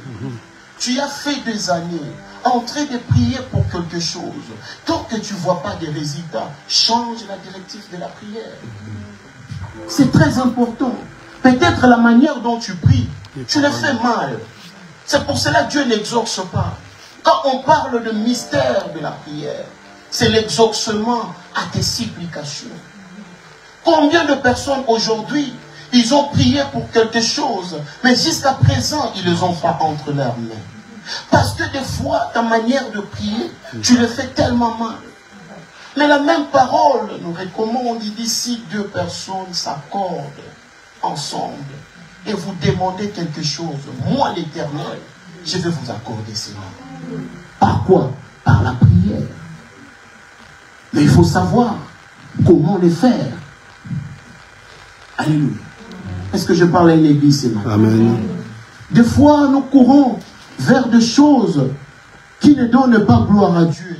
Tu as fait des années en train de prier pour quelque chose. Tant que tu ne vois pas des résultats, change la directive de la prière. C'est très important. Peut-être la manière dont tu pries, tu le fais mal. C'est pour cela que Dieu n'exauce pas. Quand on parle de mystère de la prière, c'est l'exaucement à tes supplications. Combien de personnes aujourd'hui, ils ont prié pour quelque chose, mais jusqu'à présent, ils ne les ont pas entre leurs mains. Parce que des fois, ta manière de prier, tu le fais tellement mal. Mais la même parole nous recommande, il dit, si deux personnes s'accordent ensemble et vous demandez quelque chose, moi l'Éternel, je vais vous accorder cela. Par quoi? Par la prière. Mais il faut savoir comment le faire. Alléluia. Est-ce que je parle à une église ce matin? Amen. Des fois, nous courons vers des choses qui ne donnent pas gloire à Dieu.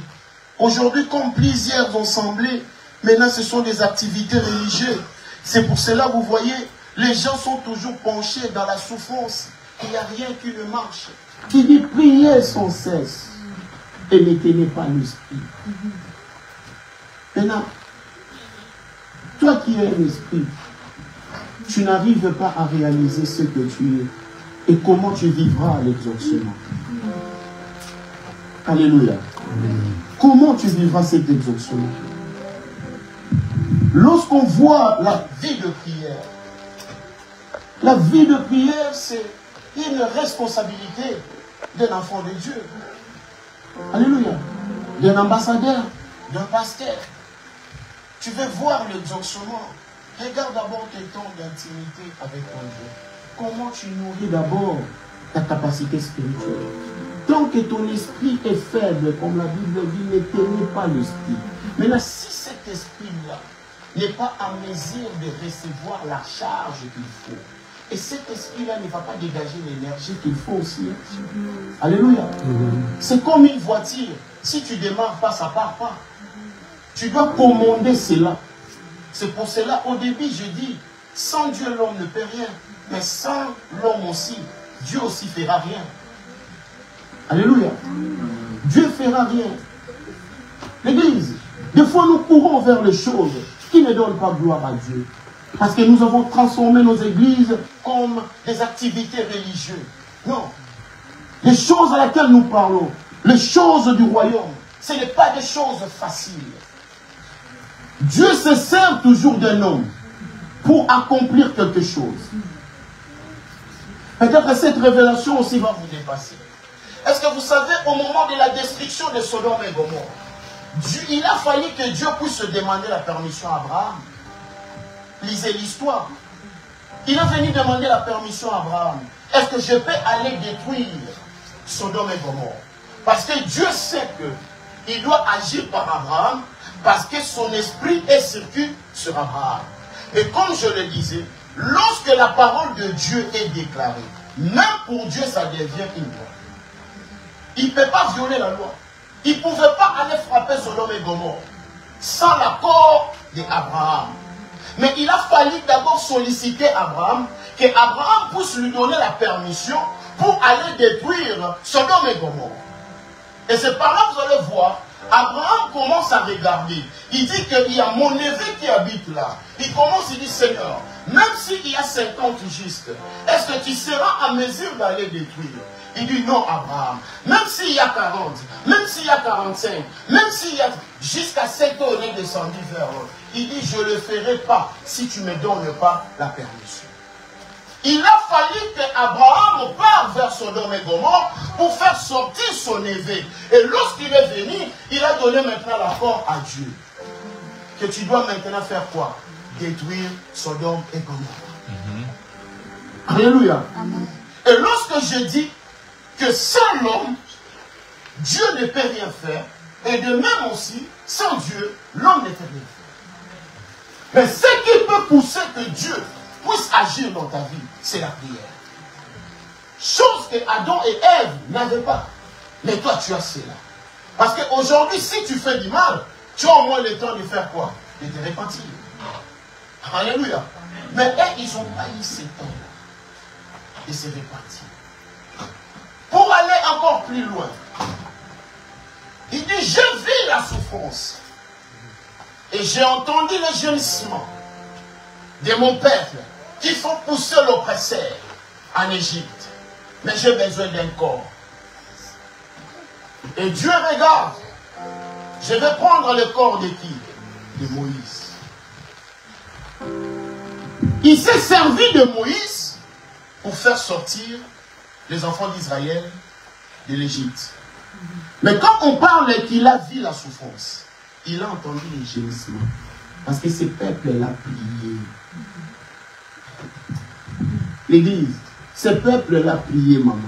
Aujourd'hui, comme plusieurs assemblées, maintenant ce sont des activités religieuses. C'est pour cela, vous voyez, les gens sont toujours penchés dans la souffrance. Il n'y a rien qui ne marche. Qui dit prier sans cesse et ne tenez pas l'esprit. Maintenant, toi qui es un esprit, tu n'arrives pas à réaliser ce que tu es et comment tu vivras l'exaucement. Alléluia. Comment tu vivras cet exaucement? Lorsqu'on voit la vie de prière, c'est une responsabilité d'un enfant de Dieu. Alléluia. D'un ambassadeur, d'un pasteur. Tu veux voir l'exaucement. Regarde d'abord tes temps d'intimité avec ton Dieu. Comment tu nourris d'abord ta capacité spirituelle. Tant que ton esprit est faible, comme la Bible dit, ne tenez pas l'esprit. Maintenant, si cet esprit-là n'est pas en mesure de recevoir la charge qu'il faut, et cet esprit-là ne va pas dégager l'énergie qu'il faut aussi. Alléluia. C'est comme une voiture. Si tu démarres pas, ça ne part pas. Tu dois commander cela. C'est pour cela, au début, je dis, sans Dieu, l'homme ne peut rien. Mais sans l'homme aussi, Dieu aussi ne fera rien. Alléluia. Dieu ne fera rien. L'église, des fois nous courons vers les choses qui ne donnent pas gloire à Dieu. Parce que nous avons transformé nos églises comme des activités religieuses. Non. Les choses à laquelle nous parlons, les choses du royaume, ce n'est pas des choses faciles. Dieu se sert toujours d'un homme pour accomplir quelque chose. Peut-être que cette révélation aussi va vous dépasser. Est-ce que vous savez, au moment de la destruction de Sodome et Gomorrhe, il a fallu que Dieu puisse demander la permission à Abraham. Lisez l'histoire. Il est venu demander la permission à Abraham. Est-ce que je peux aller détruire Sodome et Gomorrhe? Parce que Dieu sait qu'il doit agir par Abraham, parce que son esprit est circuit sur Abraham. Et comme je le disais, lorsque la parole de Dieu est déclarée, même pour Dieu, ça devient une loi. Il ne peut pas violer la loi. Il ne pouvait pas aller frapper Sodome et Gomorrhe sans l'accord d'Abraham. Mais il a fallu d'abord solliciter Abraham, qu'Abraham puisse lui donner la permission pour aller détruire Sodome et Gomorrhe. Et c'est par là que vous allez voir, Abraham commence à regarder. Il dit qu'il y a mon neveu qui habite là. Il commence, il dit, Seigneur, même s'il y a 50 justes, est-ce que tu seras en mesure d'aller détruire? Il dit non, Abraham. Même s'il y a 40, même s'il y a 45, même s'il y a jusqu'à 7 ans, on est descendu vers eux. Il dit, je ne le ferai pas si tu ne me donnes pas la permission. Il a fallu qu'Abraham parte vers Sodome et Gomorrhe pour faire sortir son neveu. Et lorsqu'il est venu, il a donné maintenant l'accord à Dieu. Que tu dois maintenant faire quoi? Détruire Sodome et Gomorrhe. Alléluia. Amen. Et lorsque je dis que sans l'homme, Dieu ne peut rien faire, et de même aussi, sans Dieu, l'homme ne peut rien faire. Mais ce qui peut pousser que Dieu puisse agir dans ta vie, c'est la prière. Chose que Adam et Ève n'avaient pas. Mais toi, tu as cela. Parce qu'aujourd'hui, si tu fais du mal, tu as au moins le temps de faire quoi? De te repentir. Alléluia. Mais eux, ils ont pas eu ce temps-là de se repentir. Pour aller encore plus loin, il dit, je vis la souffrance. Et j'ai entendu le gémissement de mon peuple qui font pousser l'oppresseur en Égypte. Mais j'ai besoin d'un corps. Et Dieu regarde. Je vais prendre le corps de qui? De Moïse. Il s'est servi de Moïse pour faire sortir les enfants d'Israël de l'Égypte. Mais quand on parle qu'il a vu la souffrance, il a entendu les gémissements. Parce que ce peuple-là prié. L'église, ce peuple-là prié, maman.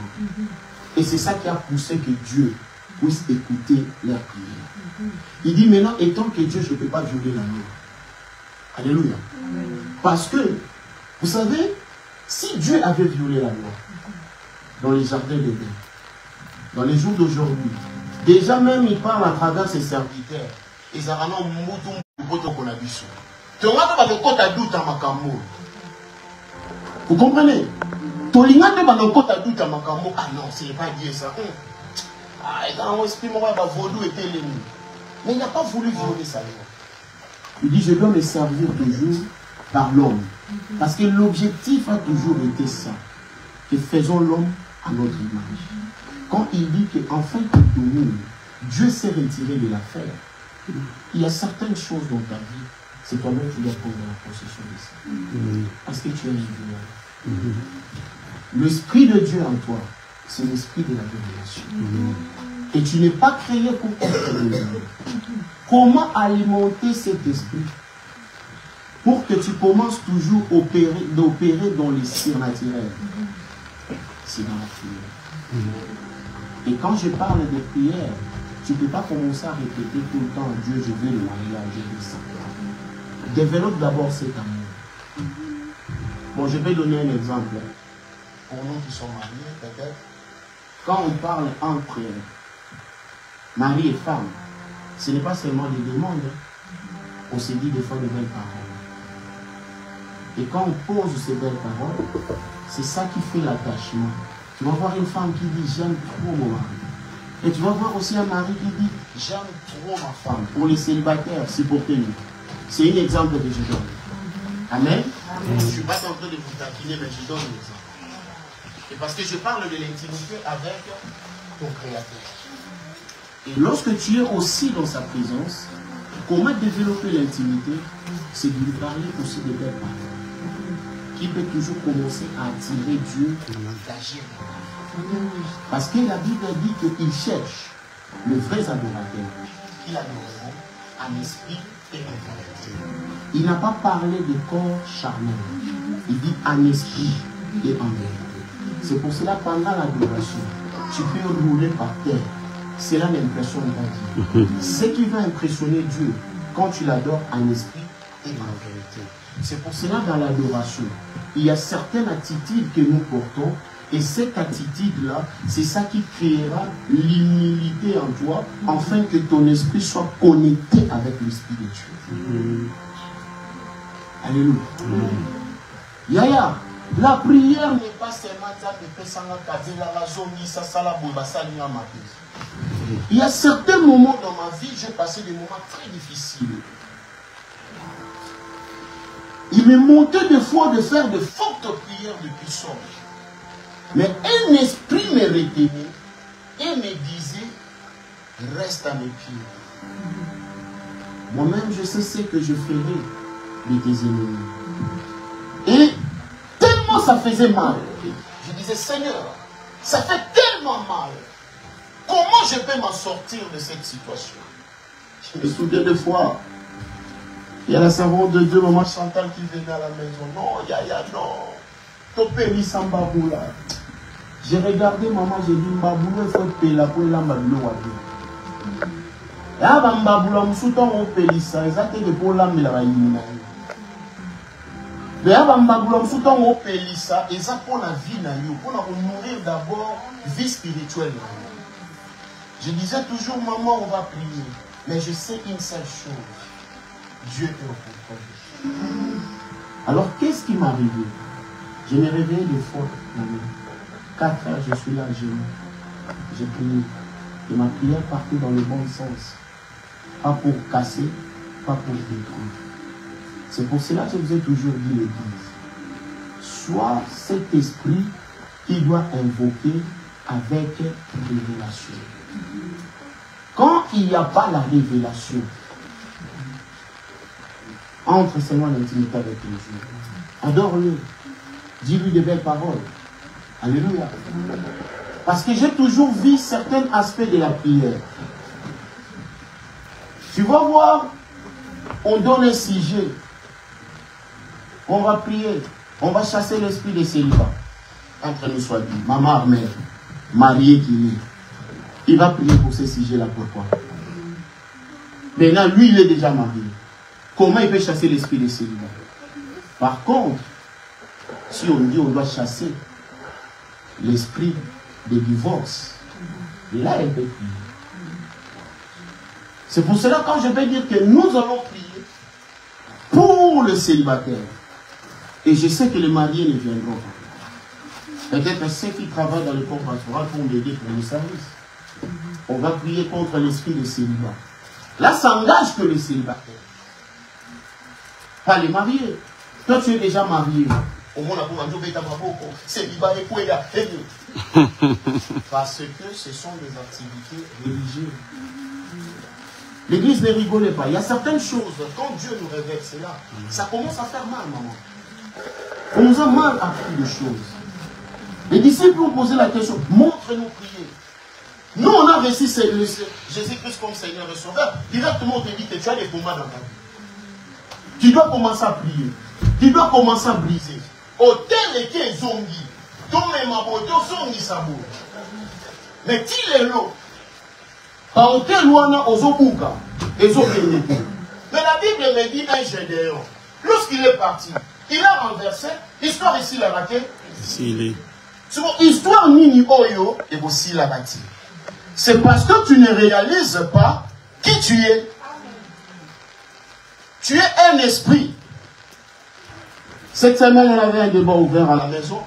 Et c'est ça qui a poussé que Dieu puisse écouter leur prière. Il dit maintenant, étant que Dieu, je ne peux pas violer la loi. Alléluia. Parce que, vous savez, si Dieu avait violé la loi, dans les jardins d'Éden, dans les jours d'aujourd'hui, déjà même il parle à travers ses serviteurs. Ils ont vous comprenez? Ah non, c'est pas dire ça. Mais il n'a pas voulu violer sa loi. Il dit, je dois me servir toujours par l'homme. Parce que l'objectif a toujours été ça. Que faisons l'homme à notre image. Quand il dit qu'enfin que nous, Dieu s'est retiré de l'affaire, il y a certaines choses dans ta vie, c'est toi-même qui dois prendre la possession de ça. Parce que tu es individuel. L'esprit de Dieu en toi, c'est l'esprit de la révélation. Et tu n'es pas créé pour être révélé. Comment alimenter cet esprit pour que tu commences toujours d'opérer dans les surnaturels? C'est dans la prière. Et quand je parle de prière, tu ne peux pas commencer à répéter tout le temps, Dieu, je veux le mariage, je veux ça. Développe d'abord cet amour. Bon, je vais donner un exemple. Pour nous qui sommes mariés, peut-être, quand on parle entre mari et femme, ce n'est pas seulement des demandes. On se dit des fois de belles paroles. Et quand on pose ces belles paroles, c'est ça qui fait l'attachement. Tu vas voir une femme qui dit, j'aime trop mon mari. Et tu vas voir aussi un mari qui dit, j'aime trop ma femme. Pour les célibataires, supportez-nous. C'est un exemple que je donne. Amen. Je ne suis pas en train de vous taquiner, mais je donne l'exemple. Et parce que je parle de l'intimité avec ton Créateur. Et lorsque tu es aussi dans sa présence, comment développer l'intimité? C'est de lui parler aussi de belles paroles. Qui peut toujours commencer à attirer Dieu d'agir. Parce que la Bible dit qu'il cherche le vrai adorateur qui adoreront en esprit et en vérité. Il n'a pas parlé de corps charnel. Il dit en esprit et en vérité. C'est pour cela pendant l'adoration, tu peux rouler par terre. Cela n'impressionne pas Dieu. Ce qui va impressionner Dieu quand tu l'adores en esprit et en vérité. C'est pour cela dans l'adoration, il y a certaines attitudes que nous portons Et cette attitude-là, c'est ça qui créera l'humilité en toi, afin que ton esprit soit connecté avec l'Esprit de Dieu. Alléluia. Yaya, la prière n'est pas seulement il y a certains moments dans ma vie, j'ai passé des moments très difficiles. Il me montait des fois de faire de fortes prières de puissance. Mais un esprit me retenait et me disait, reste à mes pieds. Moi-même, je sais ce que je ferai de tes ennemis. Et tellement ça faisait mal, je disais, Seigneur, ça fait tellement mal. Comment je peux m'en sortir de cette situation? Je me souviens des fois, il y a la servante de Dieu, maman Chantal, qui venait à la maison. Non, Yaya, non. Topeli Sambaboula. J'ai regardé maman, j'ai dit, Mbaboula, il faut payer la pour l'ambaboulo. Et à Mbaboula, Moussouton, on paye ça. Exactement pour l'ambaboulo. Mais à Mbaboula, Moussouton, on paye ça. Et ça pour la vie, pour nourrir d'abord vie spirituelle. Je disais toujours, maman, on va prier. Mais je sais une seule chose. Dieu est au contrôle. Alors, qu'est-ce qui m'est arrivé? Je me réveillais des fois. 4 heures, je suis là, j'ai prié. Et ma prière partait dans le bon sens. Pas pour casser, pas pour détruire. C'est pour cela que je vous ai toujours dit l'Église. Sois cet esprit qui doit invoquer avec révélation. Quand il n'y a pas la révélation, entre seulement l'intimité avec Dieu. Adore-le. Dis-lui de belles paroles. Alléluia. Parce que j'ai toujours vu certains aspects de la prière. Tu vas voir, on donne un sujet. On va prier. On va chasser l'esprit de célibat. Entre nous soit dit. Maman Armelle, mariée qui est. Il va prier pour ce sujet-là. Pourquoi? Maintenant, lui, il est déjà marié. Comment il peut chasser l'esprit de célibat? Par contre, si on dit on doit chasser l'esprit de divorce, là, elle peut prier. C'est pour cela quand je vais dire que nous allons prier pour le célibataire. Et je sais que les mariés ne viendront pas. Peut-être ceux qui travaillent dans le corps pastoral pour m'aider pour le service. On va prier contre l'esprit de célibat. Là, ça engage que les célibataires. Pas les mariés. Toi, tu es déjà marié. Au moins, parce que ce sont des activités religieuses. L'église ne rigolait pas. Il y a certaines choses, quand Dieu nous révèle cela, ça commence à faire mal, maman. On nous a mal appris des choses. Les disciples ont posé la question, montre-nous prier. Nous, on a reçu Jésus-Christ comme Seigneur et Sauveur. Directement, on te dit que tu as des combats dans ta vie. Tu dois commencer à prier. Tu dois commencer à briser. Hôtel et zongi. Ton même aboto zongi sabo. Mais qui est l'eau? Par hôtel ou on a ozobuka. Et zokende. Mais la Bible me dit un Gédéon. Lorsqu'il est parti, il a renversé. Histoire ici la raté. C'est bon, histoire nini oyo et aussi la raté. C'est parce que tu ne réalises pas qui tu es. Tu es un esprit. Cette semaine, on avait un débat ouvert à la maison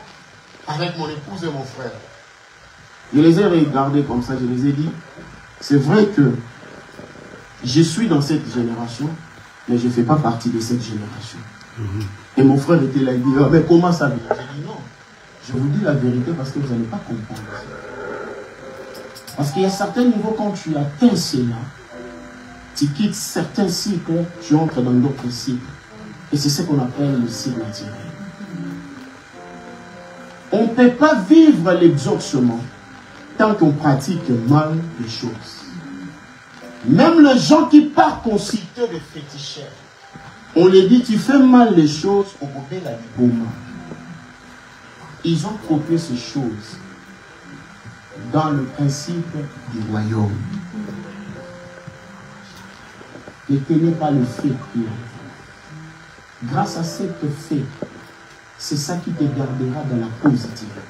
avec mon épouse et mon frère. Je les ai regardés comme ça, je les ai dit, c'est vrai que je suis dans cette génération, mais je ne fais pas partie de cette génération. Et mon frère était là, il dit, oh, mais comment ça vient? J'ai dit non, je vous dis la vérité parce que vous n'allez pas comprendre. Parce qu'il y a certains niveaux, quand tu atteins cela, tu quittes certains cycles, tu entres dans d'autres cycles. Et c'est ce qu'on appelle le cycle naturel. On ne peut pas vivre l'exaucement tant qu'on pratique mal les choses. Même les gens qui partent consulter les féticheurs, on les dit, tu fais mal les choses, on obéit la Boma. Ils ont copié ces choses dans le principe du royaume. Ne tenez pas le fait pire. Grâce à cette fait, c'est ça qui te gardera dans la positivité.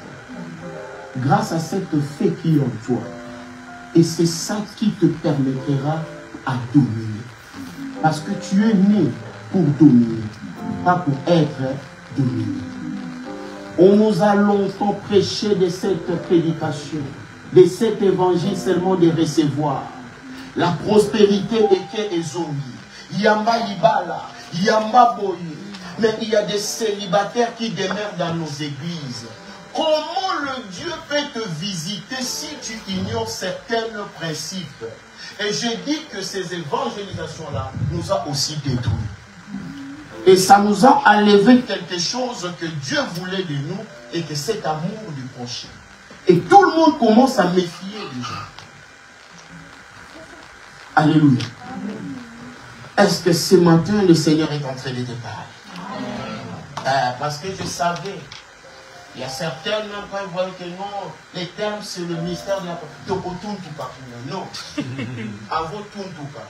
grâce à cette fait qui est en toi. Et c'est ça qui te permettra à dominer. Parce que tu es né pour dominer, pas pour être dominé. On nous a longtemps prêché de cette prédication, de cet évangile seulement de recevoir. La prospérité était Ezomi. Yamba Libala, Yamba Boye. Mais il y a des célibataires qui demeurent dans nos églises. Comment le Dieu peut te visiter si tu ignores certains principes? Et je dis que ces évangélisations-là nous ont aussi détruits. Et ça nous a enlevé quelque chose que Dieu voulait de nous et que c'est amour du prochain. Et tout le monde commence à méfier les gens. Alléluia. Est-ce que ce matin le Seigneur est en train de te parler? Parce que je savais. Il y a certaines, même quand ils voient que non, les termes c'est le mystère de la Tokotuntuka. Non. Avotuntuka.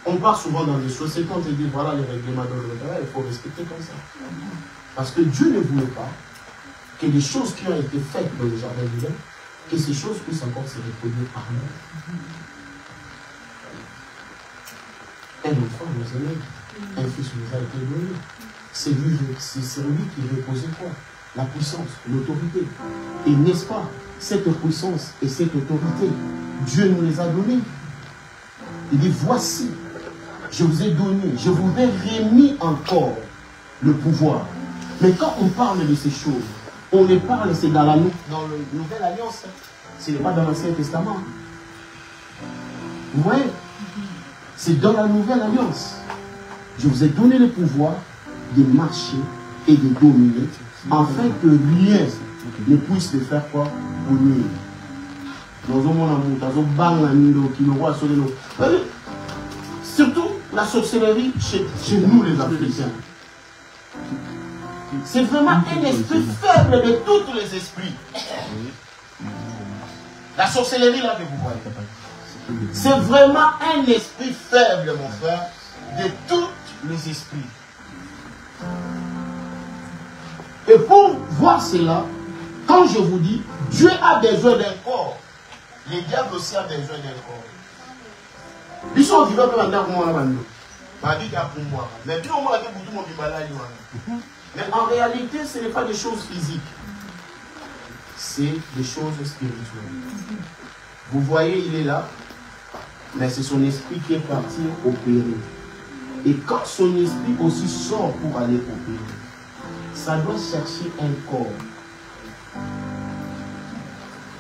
On part souvent dans les sociétés, on te dit voilà les règlements de l'État, il faut respecter comme ça. Parce que Dieu ne voulait pas que les choses qui ont été faites dans le jardin d'Éden, que ces choses puissent encore se reproduire par nous. Un enfant nous a né, un fils nous a été donné. C'est lui qui reposait quoi? La puissance, l'autorité. Et n'est-ce pas, cette puissance et cette autorité, Dieu nous les a données. Il dit, voici, je vous ai donné, je vous ai remis encore le pouvoir. Mais quand on parle de ces choses, on les parle, c'est dans la Nouvelle Alliance. Ce n'est pas dans l'Ancien Testament. Vous voyez? C'est dans la Nouvelle Alliance. Je vous ai donné le pouvoir de marcher et de dominer, afin que rien ne puisse le faire quoi? Unir. Surtout la sorcellerie chez nous les Africains. C'est vraiment un esprit faible de tous les esprits. La sorcellerie là que vous voyez. C'est vraiment un esprit faible, mon frère, de tous les esprits. Et pour voir cela, quand je vous dis, Dieu a besoin d'un corps, le diable aussi a besoin d'un corps. Ils sont vivants pour l'endroit où on a mais en réalité, ce n'est pas des choses physiques. C'est des choses spirituelles. Vous voyez, il est là, mais c'est son esprit qui est parti opérer. Et quand son esprit aussi sort pour aller opérer, ça doit chercher un corps.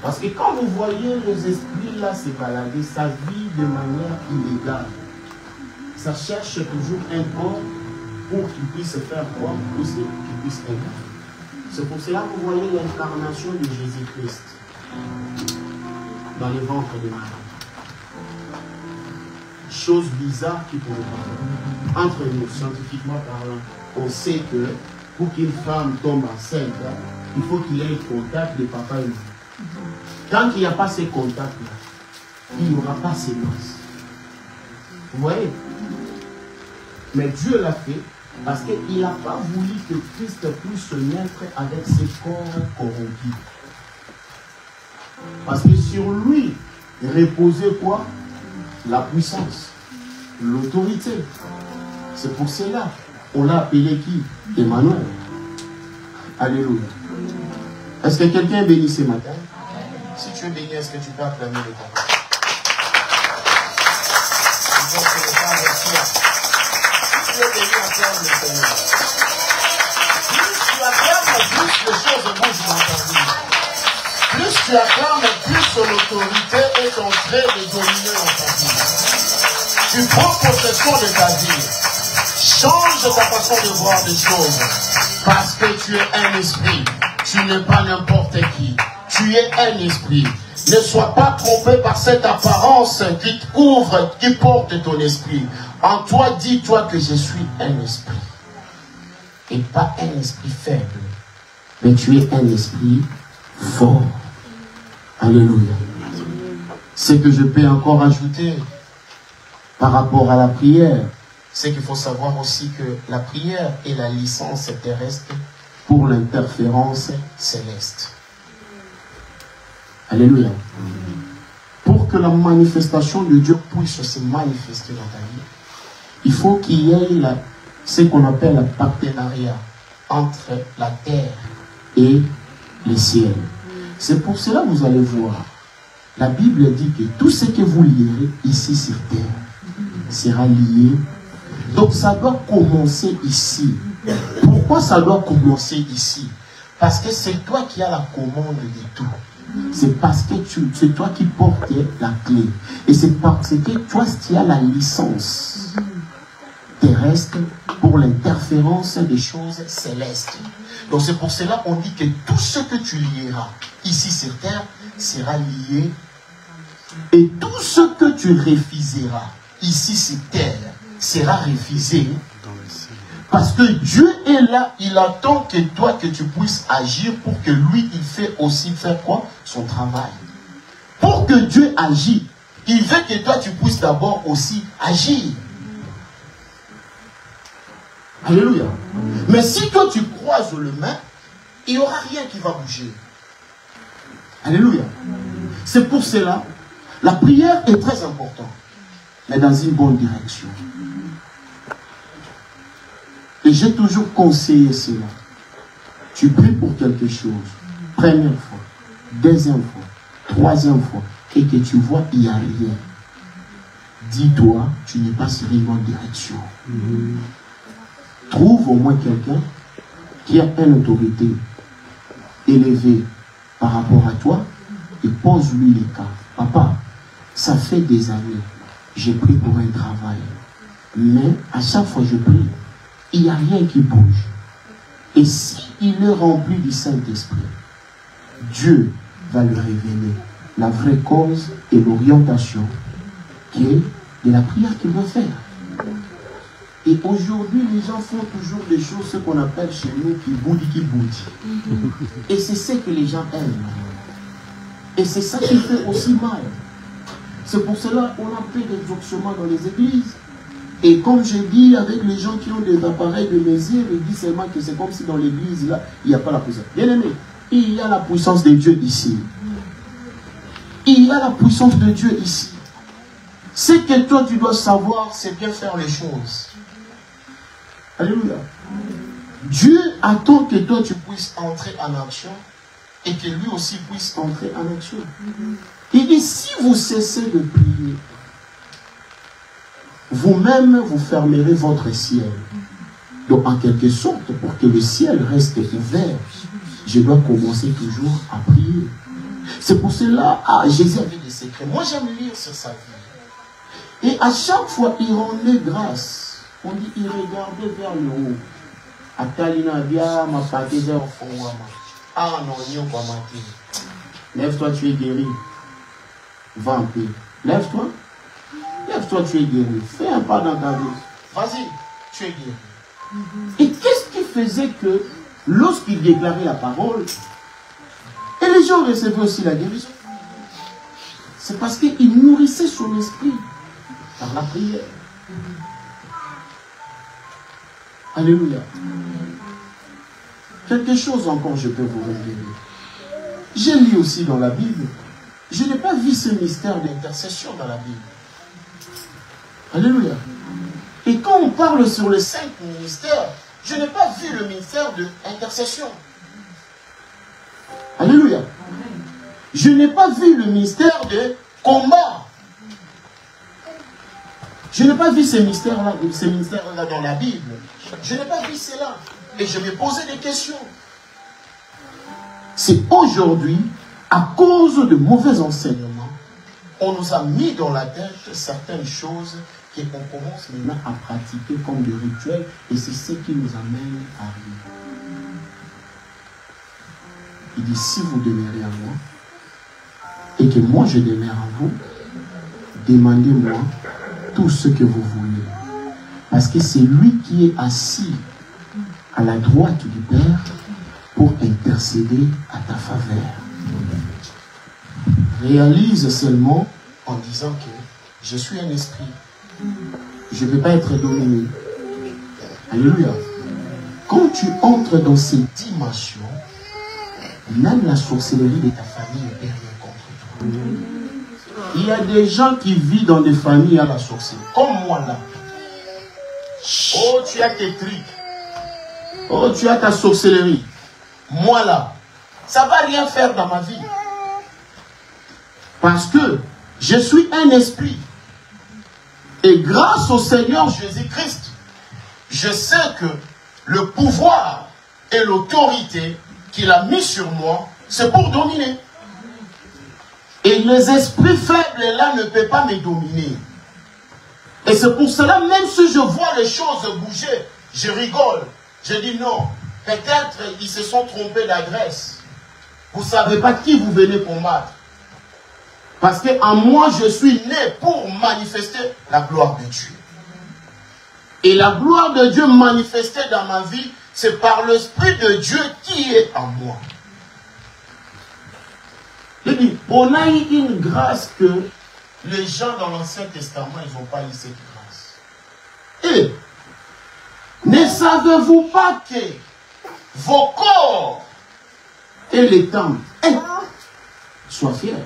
Parce que quand vous voyez les esprits là se balader, ça vit de manière illégale. Ça cherche toujours un corps pour qu'il puisse faire quoi? Pour qu'il puisse incarner. C'est pour cela que vous voyez l'incarnation de Jésus-Christ dans les ventres de Marie. Chose bizarre qui pourrait pas. Entre nous, scientifiquement parlant, on sait que pour qu'une femme tombe enceinte, il faut qu'il ait le contact de papa et maman. Tant qu'il n'y a pas ces contacts-là, il n'y aura pas sémence. Vous voyez? Mais Dieu l'a fait parce qu'il n'a pas voulu que Christ puisse se mettre avec ses corps corrompus. Parce que sur lui reposait quoi? La puissance, l'autorité. C'est pour cela on l'a appelé qui? Emmanuel. Alléluia. Est-ce que quelqu'un est béni ce matin? Si tu es béni, est-ce que tu peux acclamer le Papa? Si tu es béni, acclame le Seigneur. Plus tu acclames, plus les choses bougent dans ta vie. Plus tu acclames, plus l'autorité est en train de dominer dans ta vie. Tu prends possession de ta vie. Change ta façon de voir les choses. Parce que tu es un esprit. Tu n'es pas n'importe qui. Tu es un esprit. Ne sois pas trompé par cette apparence qui te couvre, qui porte ton esprit. En toi, dis-toi que je suis un esprit. Et pas un esprit faible. Mais tu es un esprit fort. Alléluia. Ce que je peux encore ajouter par rapport à la prière, c'est qu'il faut savoir aussi que la prière est la licence terrestre pour l'interférence céleste. Alléluia. Pour que la manifestation de Dieu puisse se manifester dans ta vie, il faut qu'il y ait ce qu'on appelle un partenariat entre la terre et le ciel. C'est pour cela que vous allez voir, la Bible dit que tout ce que vous lierez ici sur terre sera lié. Donc ça doit commencer ici. Pourquoi ça doit commencer ici? Parce que c'est toi qui as la commande de tout. C'est parce que c'est toi qui portes la clé. Et c'est parce que toi qui as la licence terrestre pour l'interférence des choses célestes. Donc c'est pour cela qu'on dit que tout ce que tu lieras ici sur terre sera lié. Et tout ce que tu refuseras ici sur terre sera refusé. Parce que Dieu est là, il attend que toi, que tu puisses agir pour que lui, il fait aussi faire quoi? Son travail. Pour que Dieu agisse, il veut que toi, tu puisses d'abord aussi agir. Alléluia. Mais si toi, tu croises le main, il n'y aura rien qui va bouger. Alléluia. C'est pour cela, la prière est très importante, mais dans une bonne direction. Et j'ai toujours conseillé cela. Tu pries pour quelque chose, première fois, deuxième fois, troisième fois, et que tu vois il n'y a rien. Dis-toi, tu n'es pas sur une bonne direction. Trouve au moins quelqu'un qui a une autorité élevée par rapport à toi et pose-lui les cas. Papa, ça fait des années, j'ai pris pour un travail, mais à chaque fois je prie, il n'y a rien qui bouge. Et s'il est rempli du Saint-Esprit, Dieu va lui révéler la vraie cause et l'orientation qui est de la prière qu'il veut faire. Et aujourd'hui, les gens font toujours des choses, ce qu'on appelle chez nous, qui boudent. Et c'est ce que les gens aiment. Et c'est ça qui fait aussi mal. C'est pour cela qu'on a fait des exaucements dans les églises. Et comme je dis avec les gens qui ont des appareils de mesure, ils disent seulement que c'est comme si dans l'église, là, il n'y a pas la puissance. Bien aimé, il y a la puissance de Dieu ici. Il y a la puissance de Dieu ici. Ce que toi tu dois savoir, c'est bien faire les choses. Alléluia. Dieu attend que toi tu puisses entrer en action et que lui aussi puisse entrer en action. Il dit, si vous cessez de prier, vous-même, vous fermerez votre ciel. Donc, en quelque sorte, pour que le ciel reste ouvert, je dois commencer toujours à prier. C'est pour cela, Jésus avait des secrets. Moi, j'aime lire sur sa vie. Et à chaque fois, il rendait grâce. On dit, il regardait vers le haut. Ah non, lève-toi, tu es guéri. Va en paix. Lève-toi. Lève-toi, tu es guéri. Fais un pas dans ta vie. Vas-y, tu es guéri. Et qu'est-ce qui faisait que, lorsqu'il déclarait la parole, et les gens recevaient aussi la guérison? C'est parce qu'il nourrissait son esprit par la prière. Alléluia. Quelque chose encore, je peux vous révéler. J'ai lu aussi dans la Bible, je n'ai pas vu ce mystère d'intercession dans la Bible. Alléluia. Et quand on parle sur les 5 ministères, je n'ai pas vu le ministère de l'intercession. Alléluia. Je n'ai pas vu le ministère de combat. Je n'ai pas vu ces ministères-là dans la Bible. Je n'ai pas vu cela. Et je me posais des questions. C'est aujourd'hui, à cause de mauvais enseignements, on nous a mis dans la tête certaines choses qu'on commence maintenant à pratiquer comme des rituels, et c'est ce qui nous amène à rien. Il dit, si vous demeurez à moi, et que moi je demeure à vous, demandez-moi tout ce que vous voulez. Parce que c'est lui qui est assis à la droite du Père pour intercéder à ta faveur. Réalise seulement en disant que je suis un esprit. Je ne vais pas être dominé. Alléluia. quand tu entres dans ces dimensions, même la sorcellerie de ta famille est rien contre toi. Il y a des gens qui vivent dans des familles à la sorcellerie, comme moi là. Oh, tu as tes trucs. Oh, tu as ta sorcellerie. Moi là, ça ne va rien faire dans ma vie. Parce que je suis un esprit. Et grâce au Seigneur Jésus-Christ, je sais que le pouvoir et l'autorité qu'il a mis sur moi, c'est pour dominer. Et les esprits faibles là ne peuvent pas me dominer. Et c'est pour cela, même si je vois les choses bouger, je rigole. Je dis non, peut-être ils se sont trompés d'adresse. Vous ne savez pas qui vous venez combattre. Parce qu'en moi, je suis né pour manifester la gloire de Dieu. Et la gloire de Dieu manifestée dans ma vie, c'est par l'Esprit de Dieu qui est en moi. Je dis, on a eu une grâce que les gens dans l'Ancien Testament, ils n'ont pas eu cette grâce. Et ne savez-vous pas que vos corps et les temples, sois fier.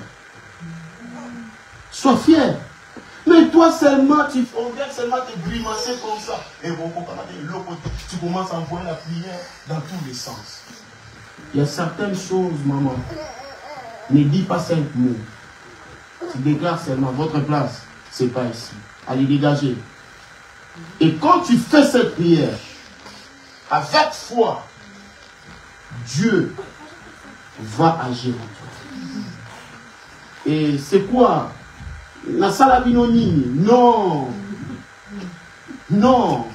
Sois fier. Mais toi seulement, on vient seulement te grimacer comme ça. Et tu commences à envoyer la prière dans tous les sens. Il y a certaines choses, maman. Ne dis pas 5 mots. Tu déclares seulement votre place. C'est pas ici. Allez dégager. Et quand tu fais cette prière, avec foi, Dieu va agir en toi. Et c'est quoi? La salabinoni? Non. Non.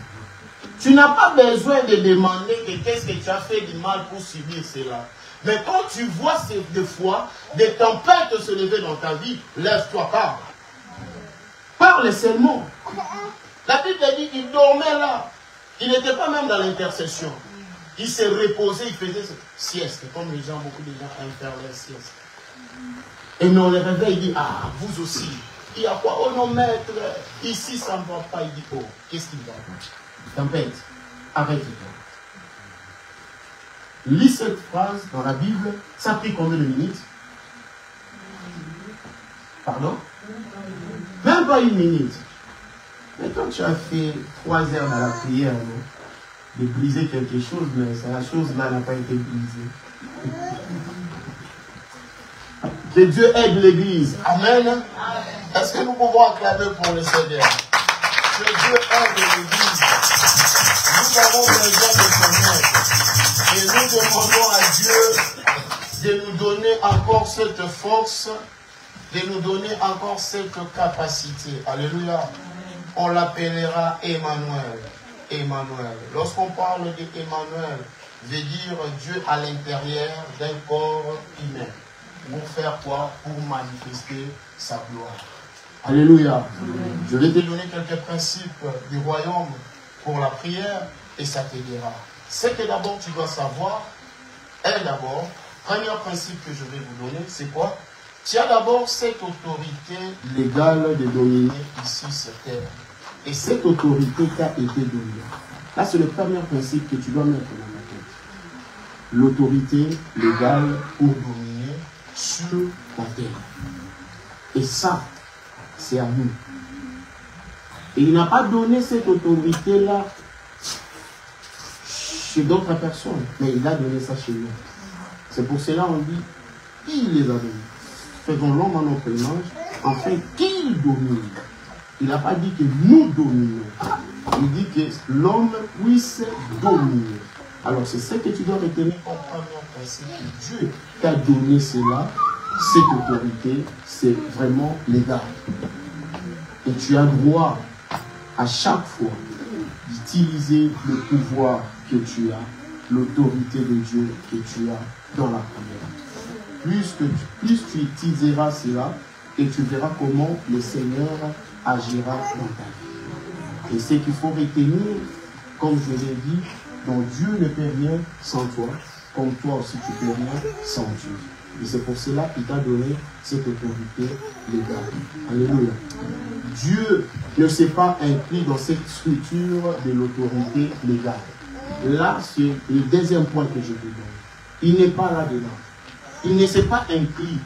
Tu n'as pas besoin de demander que qu'est-ce que tu as fait du mal pour subir cela. Mais quand tu vois des fois des tempêtes se lever dans ta vie, lève-toi, parle. Parle seulement. La Bible dit qu'il dormait là. Il n'était pas même dans l'intercession. Il s'est reposé, il faisait sieste. Comme les gens, beaucoup de gens aiment faire leur sieste. Et non, le réveil, il dit, ah, vous aussi. Il y a quoi? Oh non, maître, ici ça ne va pas. Il dit, oh, qu'est-ce qu'il va? Tempête, arrête-toi. Lis cette phrase dans la Bible, ça a pris combien de minutes? Pardon? Même pas 1 minute. Mais quand tu as fait 3 heures dans la prière, non? De briser quelque chose, mais la chose là n'a pas été brisée. Que Dieu aide l'Église. Amen. Est-ce que nous pouvons acclamer pour le Seigneur? Que Dieu aide l'Église. Nous avons besoin de son aide. Et nous demandons à Dieu de nous donner encore cette force, de nous donner encore cette capacité. Alléluia. On l'appellera Emmanuel. Emmanuel. Lorsqu'on parle d'Emmanuel, veut dire Dieu à l'intérieur d'un corps humain. Pour faire quoi? Pour manifester sa gloire. Alléluia. Je vais te donner quelques principes du royaume pour la prière et ça t'aidera. Ce que d'abord tu dois savoir est d'abord, premier principe que je vais vous donner, c'est quoi? Tu as d'abord cette autorité légale de dominer ici sur terre. Et cette autorité t'a été donnée. Là, c'est le premier principe que tu dois mettre dans la tête. L'autorité légale pour dominer sur la terre. Et ça, c'est à nous. Et il n'a pas donné cette autorité-là chez d'autres personnes, mais il a donné ça chez nous. C'est pour cela qu'on dit, il les a donnés. Faisons l'homme à notre image, afin qu'il domine. Il n'a pas dit que nous dominons. Il dit que l'homme puisse dominer. Alors c'est ce que tu dois retenir comme premier principe. Dieu t'a donné cela, cette autorité, c'est vraiment légal. Et tu as droit à chaque fois d'utiliser le pouvoir que tu as, l'autorité de Dieu que tu as dans la prière. Plus tu utiliseras cela, et tu verras comment le Seigneur agira dans ta vie. Et ce qu'il faut retenir, comme je l'ai dit, donc Dieu ne peut rien sans toi, comme toi aussi tu ne peux rien sans Dieu. Et c'est pour cela qu'il t'a donné cette autorité légale. Alléluia. Dieu ne s'est pas inclus dans cette structure de l'autorité légale. Là, c'est le deuxième point que je vous donne. Il n'est pas là-dedans. Il ne s'est pas inclus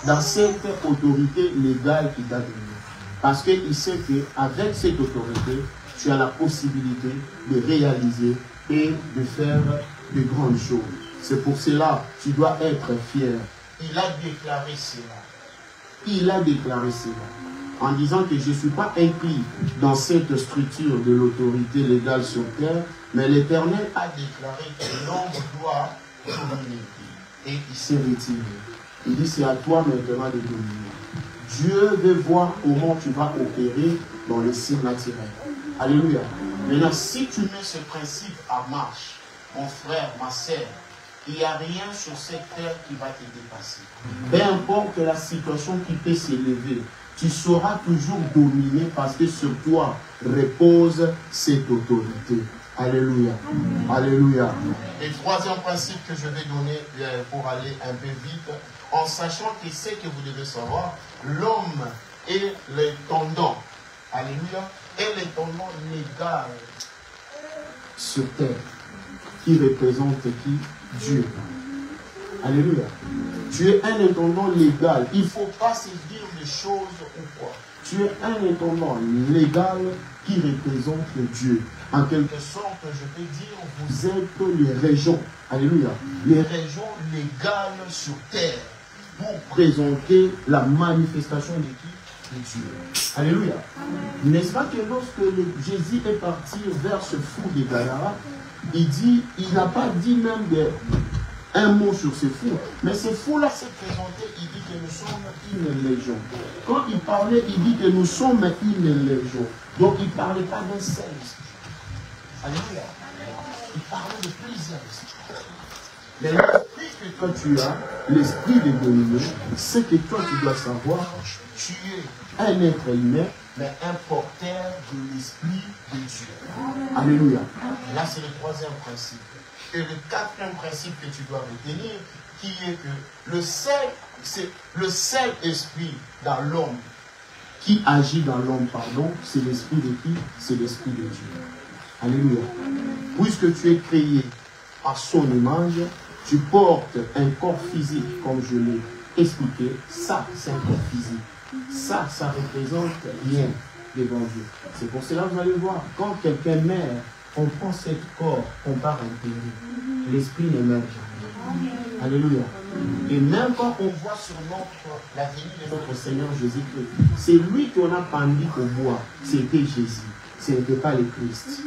dans cette autorité légale qu'il t'a donnée. Parce qu'il sait qu'avec cette autorité, tu as la possibilité de réaliser et de faire de grandes choses. C'est pour cela que tu dois être fier. Il a déclaré cela. Il a déclaré cela. En disant que je ne suis pas inclus dans cette structure de l'autorité légale sur terre, mais l'Éternel a déclaré que l'homme doit dominer. Et il s'est retiré. Il dit, c'est à toi maintenant de dominer. Dieu veut voir comment tu vas opérer dans les signes naturels. Alléluia. Maintenant, si tu mets ce principe en marche, mon frère, ma sœur, il n'y a rien sur cette terre qui va te dépasser. Peu importe la situation qui peut s'élever, tu sauras toujours dominer parce que sur toi repose cette autorité. Alléluia. Alléluia. Et troisième principe que je vais donner pour aller un peu vite, en sachant que c'est que vous devez savoir, l'homme et les tendons, alléluia, et les tendons légaux sur terre, qui représente qui? Dieu. Alléluia. Tu es un intendant légal. Il ne faut pas se dire les choses ou quoi. Tu es un intendant légal qui représente Dieu. En quelque sorte, je peux dire, vous êtes les régions. Alléluia. Les régions légales sur terre pour présenter la manifestation de qui? De Dieu. Alléluia. N'est-ce pas que lorsque Jésus est parti vers ce fou de Gadara, il n'a pas dit même un mot sur ce fou, mais ce fou-là s'est présenté, il dit que nous sommes une légion. Quand il parlait, il dit que nous sommes une légion. Donc il ne parlait pas d'un seul esprit. Alléluia. Il parlait de plusieurs esprits. Mais l'esprit que toi tu as, l'esprit de dominer, c'est que toi tu dois savoir, tu es un être humain, mais un porteur de l'esprit de Dieu. Alléluia. Là c'est le troisième principe. Et le quatrième principe que tu dois retenir, qui est que c'est le seul esprit dans l'homme qui agit dans l'homme, pardon, c'est l'esprit de qui? C'est l'esprit de Dieu. Alléluia. Puisque tu es créé à son image, tu portes un corps physique, comme je l'ai expliqué. Ça, c'est un corps physique. Ça représente rien devant Dieu. C'est pour cela que vous allez voir, quand quelqu'un meurt, on prend ce corps, on part enterrer. L'esprit ne meurt jamais. Alléluia. Et même quand on voit sur la venue de notre Seigneur Jésus-Christ, c'est lui qu'on a pendu au bois. C'était Jésus. Ce n'était pas le Christ.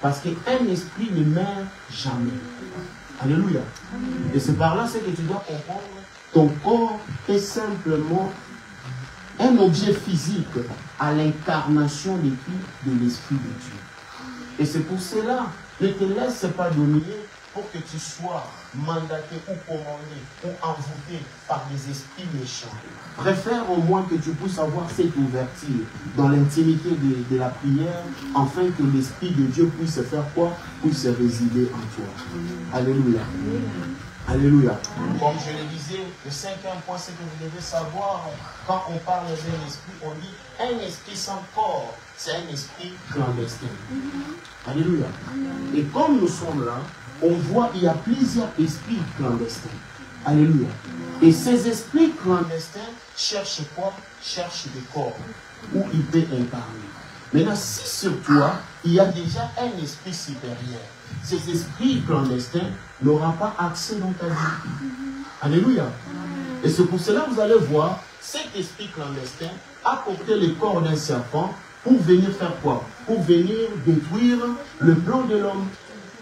Parce qu'un esprit ne meurt jamais. Alléluia. Et c'est par là ce que tu dois comprendre. Ton corps est simplement un objet physique à l'incarnation de l'Esprit de Dieu. Et c'est pour cela, ne te laisse pas dominer pour que tu sois mandaté ou commandé ou envoûté par des esprits méchants. Préfère au moins que tu puisses avoir cette ouverture dans l'intimité de la prière, afin que l'Esprit de Dieu puisse faire quoi? Puisse résider en toi. Alléluia. Alléluia. Comme je le disais, le cinquième point, c'est que vous devez savoir, quand on parle d'un esprit, on dit un esprit sans corps, c'est un esprit clandestin. Alléluia. Et comme nous sommes là, on voit qu'il y a plusieurs esprits clandestins. Alléluia. Et ces esprits clandestins cherchent quoi? Cherchent des corps où ils peuvent incarner. Maintenant, si sur toi, il y a déjà un esprit supérieur, ces esprits clandestins n'auront pas accès dans ta vie. Alléluia. Et c'est pour cela que vous allez voir, cet esprit clandestin a porté le corps d'un serpent pour venir faire quoi? Pour venir détruire le plan de l'homme.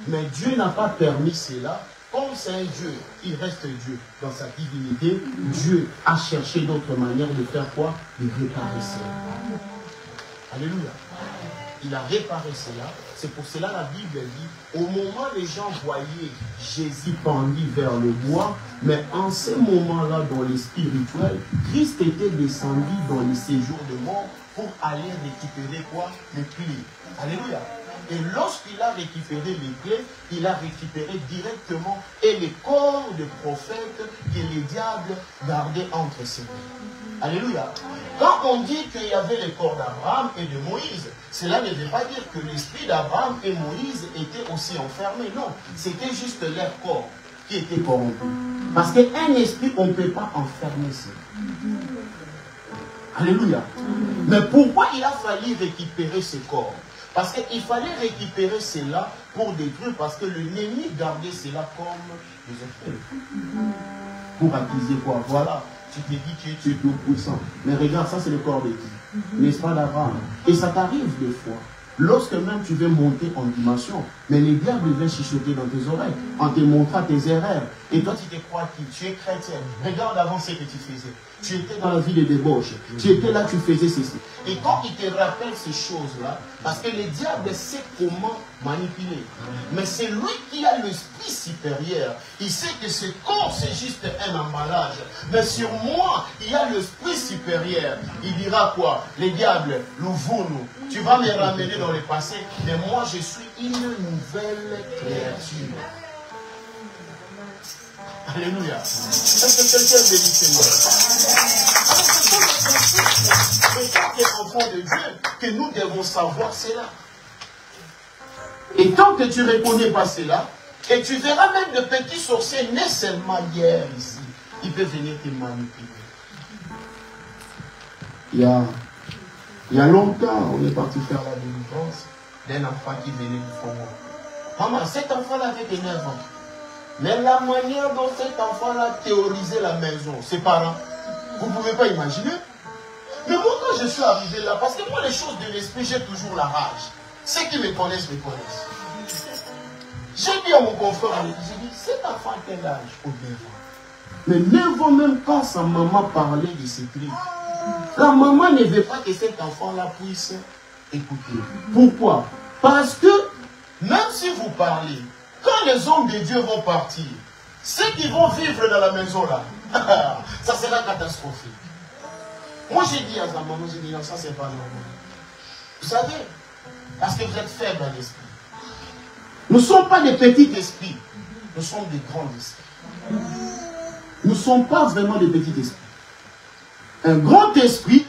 Mais Dieu n'a pas permis cela. Comme c'est un Dieu, il reste Dieu dans sa divinité. Dieu a cherché d'autres manières de faire quoi? De réparer cela. Alléluia. Il a réparé cela. C'est pour cela la Bible dit, au moment où les gens voyaient Jésus pendu vers le bois, mais en ce moment-là, dans les spirituels, Christ était descendu dans les séjours de mort pour aller récupérer quoi? Les clés. Alléluia. Et lorsqu'il a récupéré les clés, il a récupéré directement et les corps de prophètes que les diables gardaient entre ses mains. Alléluia. Quand on dit qu'il y avait les corps d'Abraham et de Moïse, cela ne veut pas dire que l'esprit d'Abraham et Moïse étaient aussi enfermés. Non, c'était juste leur corps qui était corrompu. Parce qu'un esprit, on ne peut pas enfermer ça. Alléluia. Mais pourquoi il a fallu récupérer ce corps? Parce qu'il fallait récupérer cela pour détruire, parce que l'ennemi gardait cela comme des effets. Pour accuser quoi? Voilà. Tu te dis que tu es tout puissant. Mais regarde, ça c'est le corps de qui? N'est-ce pas d'Abraham? Et ça t'arrive des fois. Lorsque même tu veux monter en dimension, mais les diables viennent chuchoter dans tes oreilles, en te montrant tes erreurs. Et toi tu te crois qui? Tu es chrétien. Regarde avant ce que tu faisais. Tu étais dans la vie de débauche. Tu étais là, tu faisais ceci. Et quand il te rappelle ces choses-là, parce que le diable sait comment manipuler. Mais c'est lui qui a l'esprit supérieur. Il sait que ce corps, c'est juste un emballage. Mais sur moi, il y a l'esprit supérieur. Il dira quoi? Le diable, l'ouvre-nous. Tu vas me ramener dans le passé, mais moi, je suis une nouvelle créature. Alléluia. Est-ce que quelqu'un bénit Seigneur? C'est tant qu'enfant de Dieu que nous devons savoir cela. Et tant que tu ne reconnais pas cela, et tu verras même de petits sorciers nés seulement hier ici, ils peuvent venir te manipuler. Il y a longtemps, on est parti faire la délivrance d'un enfant qui venait du fond. Maman, cet enfant-là avait 9 ans. Mais la manière dont cet enfant-là théorisait la maison, ses parents, vous ne pouvez pas imaginer. Mais moi, quand je suis arrivé là, parce que moi, les choses de l'esprit, j'ai toujours la rage. Ceux qui me connaissent, me connaissent. J'ai dit à mon confrère, j'ai dit, cet enfant a quel âge? Au 9 ans. Mais 9 ans, même quand sa maman parlait de ses cris, la maman ne veut pas que cet enfant-là puisse écouter. Pourquoi? Parce que, même si vous parlez, quand les hommes de Dieu vont partir, ceux qui vont vivre dans la maison là, ça sera catastrophique. Moi j'ai dit à sa maman, j'ai dit non, ça c'est pas normal. Vous savez, parce que vous êtes faibles à l'esprit. Nous ne sommes pas des petits esprits, nous sommes des grands esprits. Nous ne sommes pas vraiment des petits esprits. Un grand esprit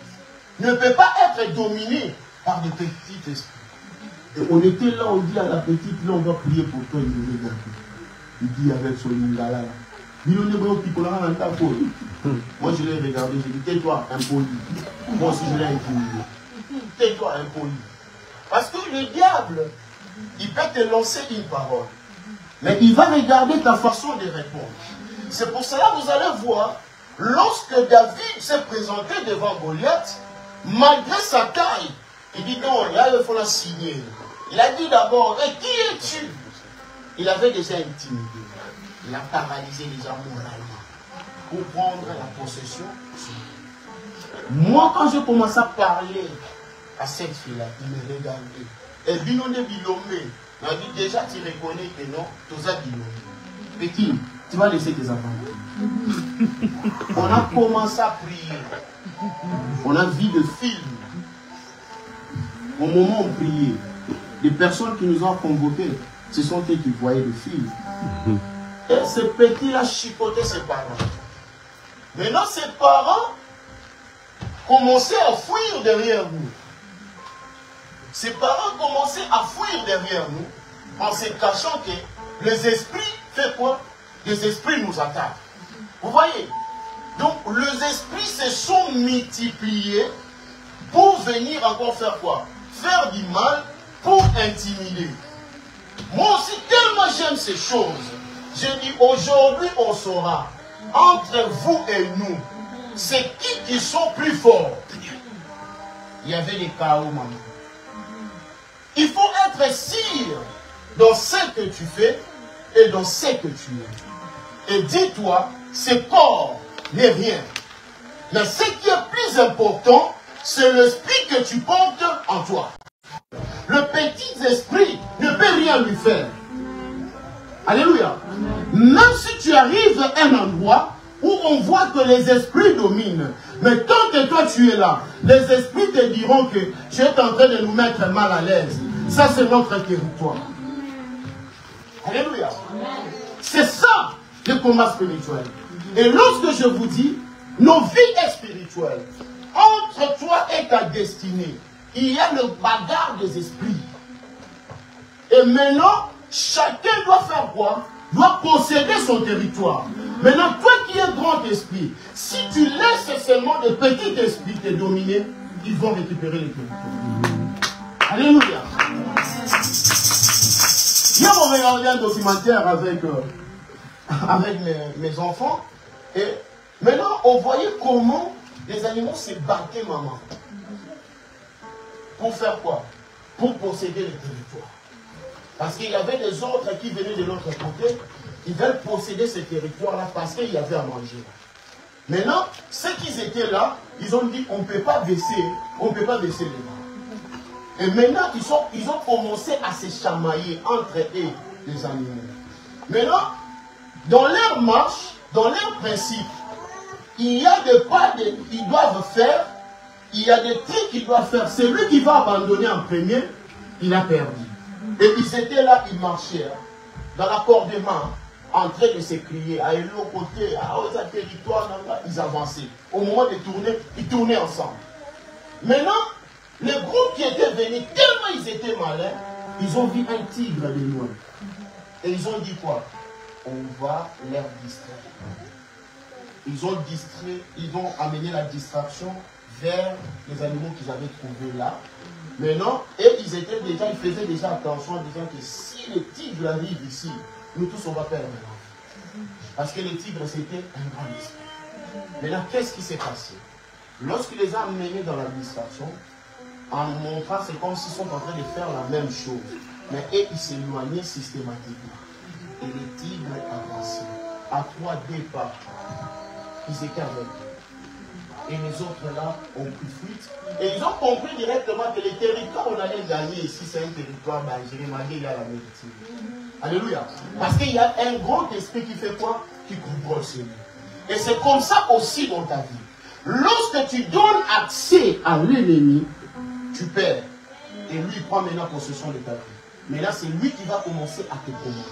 ne peut pas être dominé par des petits esprits. Et on était là, on dit à la petite, là on va prier pour toi, il nous regarde. Il dit avec son lingala. Moi je l'ai regardé, j'ai dit tais-toi, impoli. Moi aussi je l'ai intimidé. Tais-toi, impoli. Parce que le diable, il peut te lancer une parole. Mais il va regarder ta façon de répondre. C'est pour cela que vous allez voir, lorsque David s'est présenté devant Goliath, malgré sa taille, il dit non, là il faut la signer. Il a dit d'abord, et qui es-tu? Il avait déjà intimidé. Il a paralysé les gens moralement pour prendre la possession. Moi, quand je commence à parler à cette fille-là, il me regardait. Et Binone Bilomé m'a dit déjà, tu reconnais que non, Tosa Bilomé. Petit, tu vas laisser tes enfants. On a commencé à prier. On a vu des films. Au moment où on priait, les personnes qui nous ont convoqués, ce sont eux qui voyaient le film. Et ce petit-là chicotait ses parents. Maintenant, ses parents commençaient à fuir derrière nous. Ses parents commençaient à fuir derrière nous en se cachant que les esprits fait quoi? Les esprits nous attaquent. Vous voyez? Donc, les esprits se sont multipliés pour venir encore faire quoi? Faire du mal pour intimider. Moi aussi, tellement j'aime ces choses, j'ai dit aujourd'hui on saura entre vous et nous, c'est qui sont plus forts. Il y avait des chaos, maman. Il faut être sûr dans ce que tu fais et dans ce que tu es. Et dis-toi, ce corps n'est rien. Mais ce qui est plus important, c'est l'esprit que tu portes en toi. Le petit esprit ne peut rien lui faire. Alléluia. Même si tu arrives à un endroit où on voit que les esprits dominent, mais tant que toi tu es là, les esprits te diront que tu es en train de nous mettre mal à l'aise. Ça c'est notre territoire. Alléluia. C'est ça le combat spirituel. Et lorsque je vous dis, nos vies spirituelles, entre toi et ta destinée, il y a le bagarre des esprits. Et maintenant, chacun doit faire quoi? Doit posséder son territoire. Maintenant, toi qui es grand esprit, si tu laisses seulement de petits esprits te dominer, ils vont récupérer les territoires. Alléluia. Hier, on regardait un documentaire avec mes enfants. Et maintenant, on voyait comment les animaux se battaient, maman. Pour faire quoi? Pour posséder les territoires. Parce qu'il y avait des autres qui venaient de l'autre côté. Ils veulent posséder ces territoires-là parce qu'il y avait à manger. Maintenant, ceux qui étaient là, ils ont dit on ne peut pas baisser les bras. Et maintenant, ils ont commencé à se chamailler entre eux, les animaux. Maintenant, dans leur marche, dans leur principe, il y a des pas qu'ils doivent faire, il y a des trucs qu'ils doivent faire. Celui qui va abandonner en premier, il a perdu. Et ils étaient là, ils marchaient, dans l'accordement, en train de s'écrier, à l'autre côté, à l'autre territoire, ils avançaient. Au moment de tourner, ils tournaient ensemble. Maintenant, le groupe qui était venu, tellement ils étaient malins, ils ont vu un tigre de loin. Et ils ont dit quoi? On va les distraire. Ils ont distrait, ils ont amené la distraction vers les animaux qu'ils avaient trouvés là. Maintenant, et ils faisaient déjà attention en disant que si les tigres arrivent ici, nous tous on va perdre l'enfant. Parce que les tigres c'était un grand esprit. Maintenant, qu'est-ce qui s'est passé? Lorsqu'il les a amenés dans la distraction, en montrant, c'est comme s'ils sont en train de faire la même chose. Mais eux, ils s'éloignaient systématiquement. Et les tigres avançaient. À 3 départs, ils étaient avec eux. Et les autres là ont pris fuite. Et ils ont compris directement que les territoires qu'on allait gagner ici, c'est un territoire dangereux, malgré il y a la médecine. Alléluia. Parce qu'il y a un grand esprit qui fait quoi? Qui contrôle ce lieu. Et c'est comme ça aussi dans ta vie. Lorsque tu donnes accès à l'ennemi, tu perds. Et lui, il prend maintenant possession de ta vie. Mais là, c'est lui qui va commencer à te commander.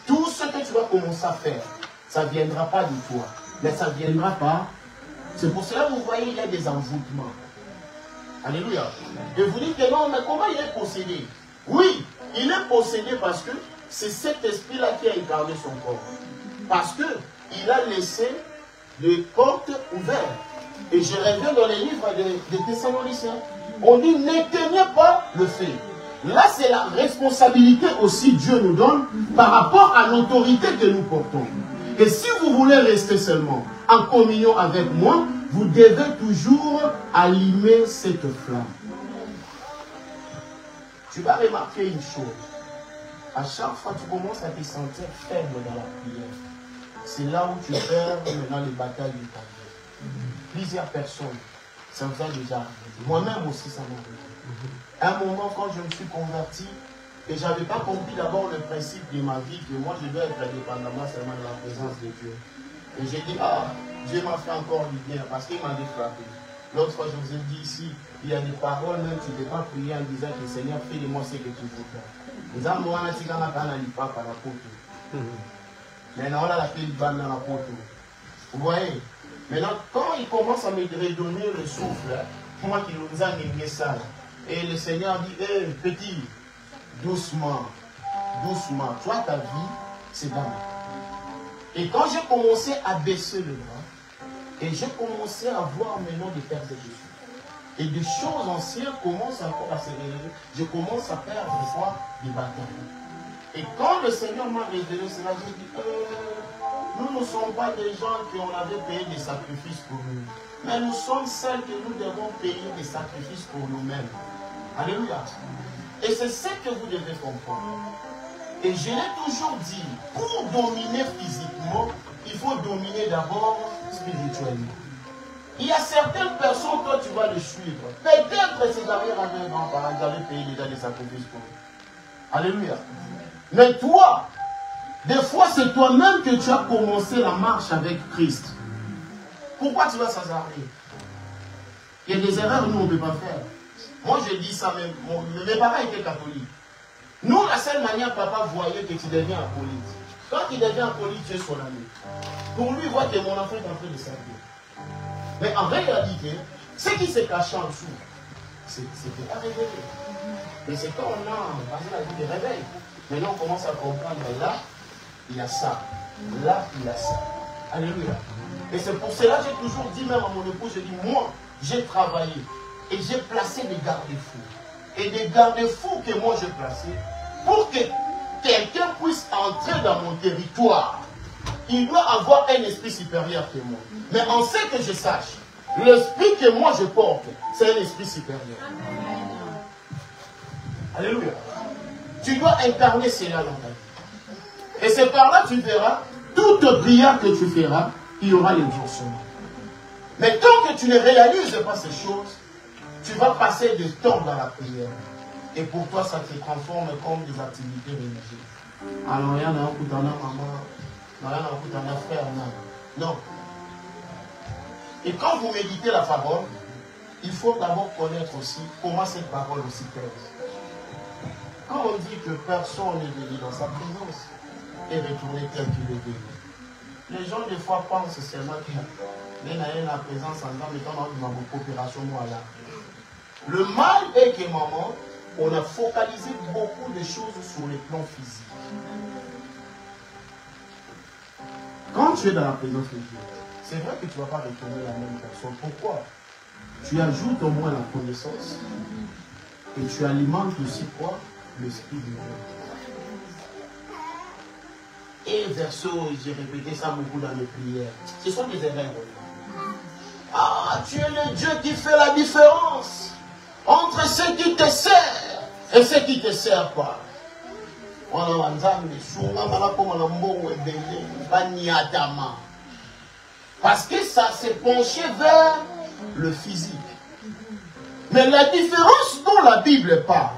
Tout ce que tu vas commencer à faire, ça ne viendra pas de toi. Mais ça viendra pas. C'est pour cela que vous voyez, il y a des envoûtements. Alléluia. Et vous dites que non, mais comment il est possédé? Oui, il est possédé parce que c'est cet esprit-là qui a incarné son corps. Parce qu'il a laissé les portes ouvertes. Et je reviens dans les livres des Thessaloniciens. On dit, n'éteignez pas le feu. Là, c'est la responsabilité aussi Dieu nous donne par rapport à l'autorité que nous portons. Et si vous voulez rester seulement en communion avec moi, vous devez toujours allumer cette flamme. Tu vas remarquer une chose. À chaque fois que tu commences à te sentir faible dans la prière, c'est là où tu perds maintenant les batailles de ta vie. Plusieurs personnes, ça vous a déjà arrivé. Moi-même aussi, ça m'a arrivé. À un moment, quand je me suis converti, et je n'avais pas compris d'abord le principe de ma vie, que moi je dois être indépendamment seulement de la présence de Dieu. Et j'ai dit, ah, Dieu m'a fait encore du bien, parce qu'il m'avait frappé. L'autre fois, je vous ai dit ici, il y a des paroles, même tu ne peux pas prier en disant que Seigneur, fais de moi ce que tu veux faire. Nous avons un petit gars qui n'a pas par la poteau. Maintenant, on a la clé de balle dans la poteau. Vous voyez? Maintenant, quand il commence à me redonner le souffle, moi qui nous a négligé ça, et le Seigneur dit, hé, petit, doucement, doucement, toi, ta vie, c'est dans. Et quand j'ai commencé à baisser le bras, et j'ai commencé à voir maintenant des persécutions, et des choses anciennes commencent encore à se révéler, je commence à perdre fois des batailles. Et quand le Seigneur m'a révélé cela, j'ai dit, nous ne sommes pas des gens qui ont avait payé des sacrifices pour nous. Mais nous sommes celles que nous devons payer des sacrifices pour nous-mêmes. Alléluia. Et c'est ce que vous devez comprendre. Et je l'ai toujours dit, pour dominer physiquement, il faut dominer d'abord spirituellement. Il y a certaines personnes, toi tu vas les suivre. Peut-être ces arrière-grands-parents avaient payé déjà des sacrifices pour eux. Alléluia. Mais toi, des fois c'est toi-même que tu as commencé la marche avec Christ. Pourquoi tu vas s'hasarder? Il y a des erreurs nous on ne peut pas faire. Moi je dis ça même, mes parents étaient catholiques. Nous, la seule manière papa voyait que tu deviens acolyte. Quand il devient acolyte, tu es son ami. Pour lui, voir que mon enfant est en train de servir. Mais en réalité, Ce qui s'est caché en dessous, c'était pas révélé. Mais c'est quand on a passé la vie des réveils. Maintenant, on commence à comprendre, là, il y a ça. Là, il y a ça. Alléluia. Et c'est pour cela que j'ai toujours dit, même à mon épouse, j'ai dit, moi, j'ai travaillé et j'ai placé des garde-fous. Et des garde-fous que moi j'ai placés pour que quelqu'un puisse entrer dans mon territoire. Il doit avoir un esprit supérieur que moi. Mais en ce que je sache, l'esprit que moi je porte, c'est un esprit supérieur. Alléluia. Tu dois incarner cela dans ta vie. Et c'est par là que tu verras, toute prière que tu feras, il y aura l'exaucement. Mais tant que tu ne réalises pas ces choses, tu vas passer du temps dans la prière. Et pour toi, ça te transforme comme des activités religieuses. Alors, il y en a un coup d'en maman, il y en a un coup d'en frère, non. Et quand vous méditez la parole, il faut d'abord connaître aussi comment cette parole aussi pèse. Quand on dit que personne n'est venu dans sa présence et retourné tel qu'il est venu, les gens des fois pensent seulement qu'il y a la présence en homme étant dans une coopération là. Le mal est que maman, on a focalisé beaucoup de choses sur le plan physique. Quand tu es dans la présence de Dieu, c'est vrai que tu ne vas pas retourner la même personne. Pourquoi? Tu ajoutes au moins la connaissance et tu alimentes aussi quoi? L'esprit de Dieu. Et verso, j'ai répété ça beaucoup dans les prières. Ce sont des erreurs. Ah, tu es le Dieu qui fait la différence entre ceux qui te servent et ceux qui ne te servent pas. Parce que ça s'est penché vers le physique. Mais la différence dont la Bible parle,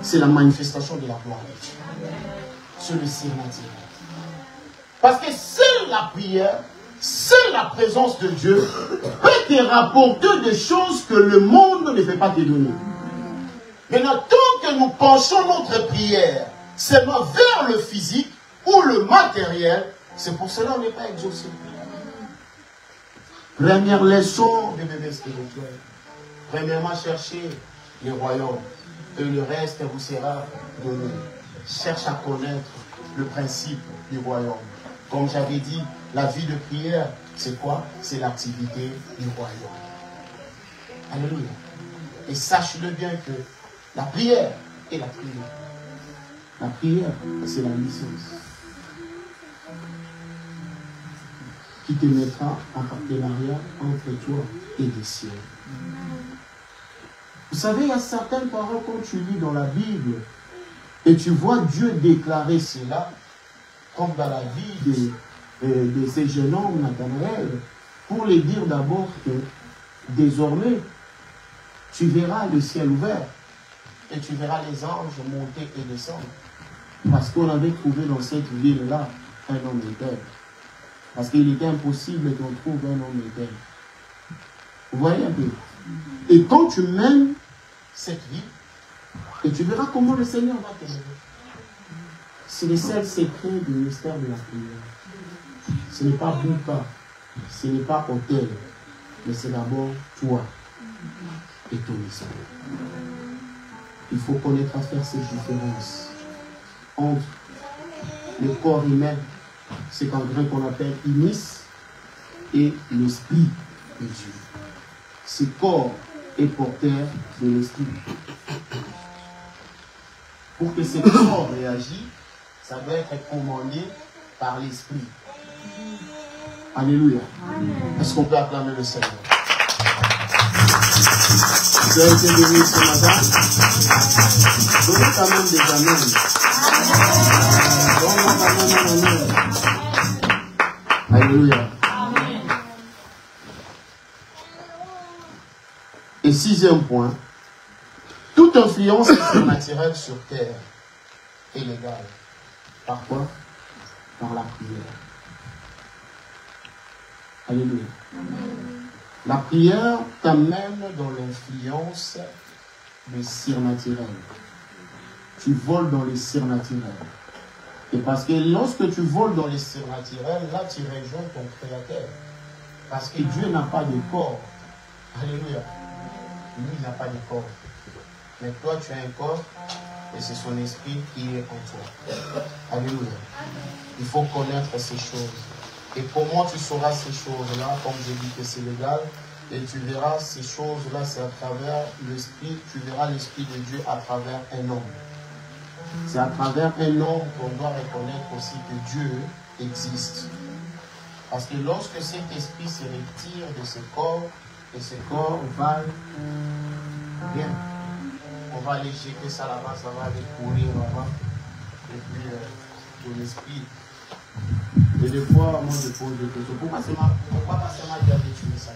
c'est la manifestation de la gloire de Dieu. C'est le surnaturel. Parce que seule la prière, seule la présence de Dieu peut te rapporter des choses que le monde ne peut pas te donner. Maintenant, tant que nous penchons notre prière seulement vers le physique ou le matériel, c'est pour cela qu'on n'est pas exaucé. Première leçon de bébé spirituel. Premièrement, cherchez le royaume et le reste vous sera donné. Cherche à connaître le principe du royaume. Comme j'avais dit, la vie de prière, c'est quoi? C'est l'activité du royaume. Alléluia. Et sache-le bien que la prière est la prière. La prière, c'est la licence qui te mettra en partenariat entre toi et les cieux. Vous savez, il y a certaines paroles quand tu lis dans la Bible et tu vois Dieu déclarer cela, comme dans la vie de ces jeunes hommes, Nathanaël, pour les dire d'abord que désormais, tu verras le ciel ouvert et tu verras les anges monter et descendre. Parce qu'on avait trouvé dans cette ville-là un homme éternel. Parce qu'il était impossible qu'on trouve un homme éternel. Vous voyez un peu? Et quand tu mènes cette vie, et tu verras comment le Seigneur va te mener. C'est le seul secret du mystère de la prière. Ce n'est pas Bouka, ce n'est pas hôtel, mais c'est d'abord toi et ton esprit. Il faut connaître à faire cette différence entre le corps humain, c'est qu'en grec qu'on appelle inis, et l'esprit de Dieu. Ce corps est porteur de l'esprit. Pour que ce corps réagisse, ça doit être commandé par l'esprit. Alléluia. Est-ce qu'on peut acclamer le Seigneur? Vous avez été béni ce matin. Donnez quand même des amens. Donnez quand même. Alléluia. Et sixième point, toute influence surnaturelle sur terre est légale. Par quoi? Par la prière. Alléluia. La prière t'amène dans l'influence du surnaturel. Tu voles dans les surnaturels. Et parce que lorsque tu voles dans les surnaturels, là tu rejoins ton Créateur. Parce que Dieu n'a pas de corps. Alléluia. Lui, il n'a pas de corps. Mais toi, tu as un corps et c'est son esprit qui est en toi. Alléluia. Il faut connaître ces choses. Et comment tu sauras ces choses-là? Comme j'ai dit que c'est légal. Et tu verras ces choses-là, c'est à travers l'esprit. Tu verras l'esprit de Dieu à travers un homme. C'est à travers un homme qu'on doit reconnaître aussi que Dieu existe. Parce que lorsque cet esprit se retire de ce corps, et ce corps va bien. On va aller jeter ça là-bas, ça va aller courir là-bas. Et puis, ton esprit. Et des fois, moi, je pose des questions. Pourquoi pasteur m'a gardé tuer ça?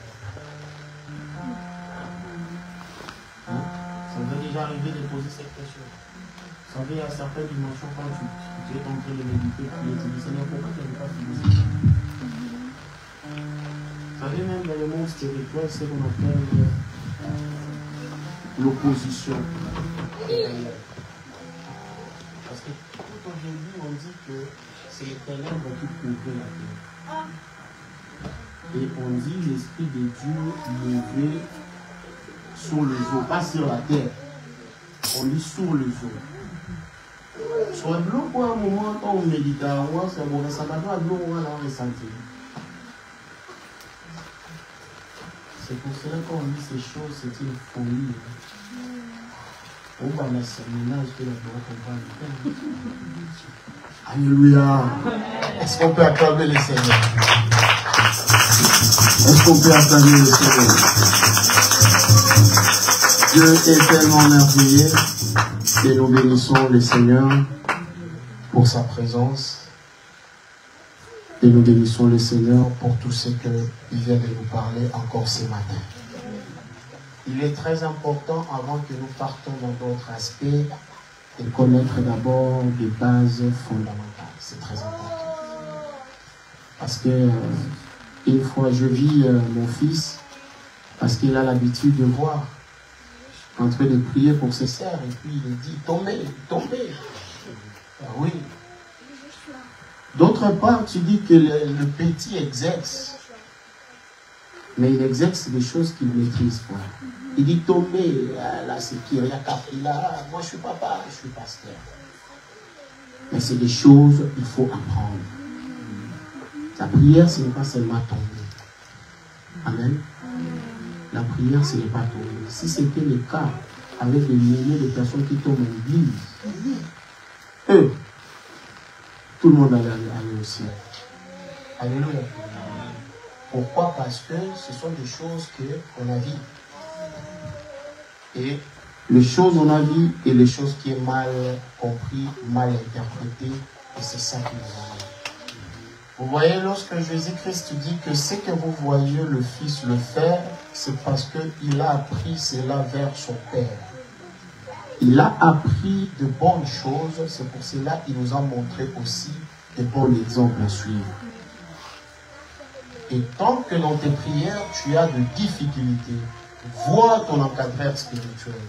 Hein? Ça m'est déjà arrivé de poser cette question. Vous savez, à certaines dimensions, quand tu es en train de méditer, tu dis, Seigneur, pourquoi tu n'avais pas fait ça? Vous savez, même dans le monde spirituel, c'est ce qu'on appelle l'opposition. Parce que tout au début, on dit que c'est les ténèbres qui couvraient la terre. Et on dit l'Esprit de Dieu levé sur le jour, pas sur la terre. On dit sur le jour. Sur le bloc, à un moment, quand on médite, c'est bon, ça va pas bloc, on va ressentir. C'est pour cela qu'on dit ces choses, c'est une folie. On va dans ce ménage que la droite on va faire. Alléluia. Est-ce qu'on peut acclamer le Seigneur? Est-ce qu'on peut acclamer le Seigneur? Dieu est tellement merveilleux et nous bénissons le Seigneur pour sa présence. Et nous bénissons le Seigneur pour tout ce qu'il vient de nous parler encore ce matin. Il est très important, avant que nous partons dans d'autres aspects, de connaître d'abord des bases fondamentales. C'est très important. Parce que une fois, je vis mon fils, parce qu'il a l'habitude de voir, en train de prier pour ses sœurs, et puis il dit, tombez, tombez. Ah oui. D'autre part, tu dis que le petit exerce, mais il exerce des choses qu'il maîtrise pas. Il dit tomber, là c'est qui, rien là, moi je suis papa, je suis pasteur. Mais c'est des choses qu'il faut apprendre. La prière, ce n'est pas seulement tomber. Amen. La prière, ce n'est pas tomber. Si c'était le cas avec les milliers de personnes qui tombent en église, tout le monde allait aller au ciel. Alléluia. Pourquoi? Parce que ce sont des choses qu'on a vues. Et les choses qu'on a vues et les choses qui sont mal comprises, mal interprétées, et c'est ça qui nous amène. Vous voyez, lorsque Jésus-Christ dit que ce que vous voyez le Fils le faire, c'est parce qu'il a appris cela vers son Père. Il a appris de bonnes choses, c'est pour cela qu'il nous a montré aussi de bons exemples à suivre. Et tant que dans tes prières, tu as de difficultés, vois ton encadreur spirituel.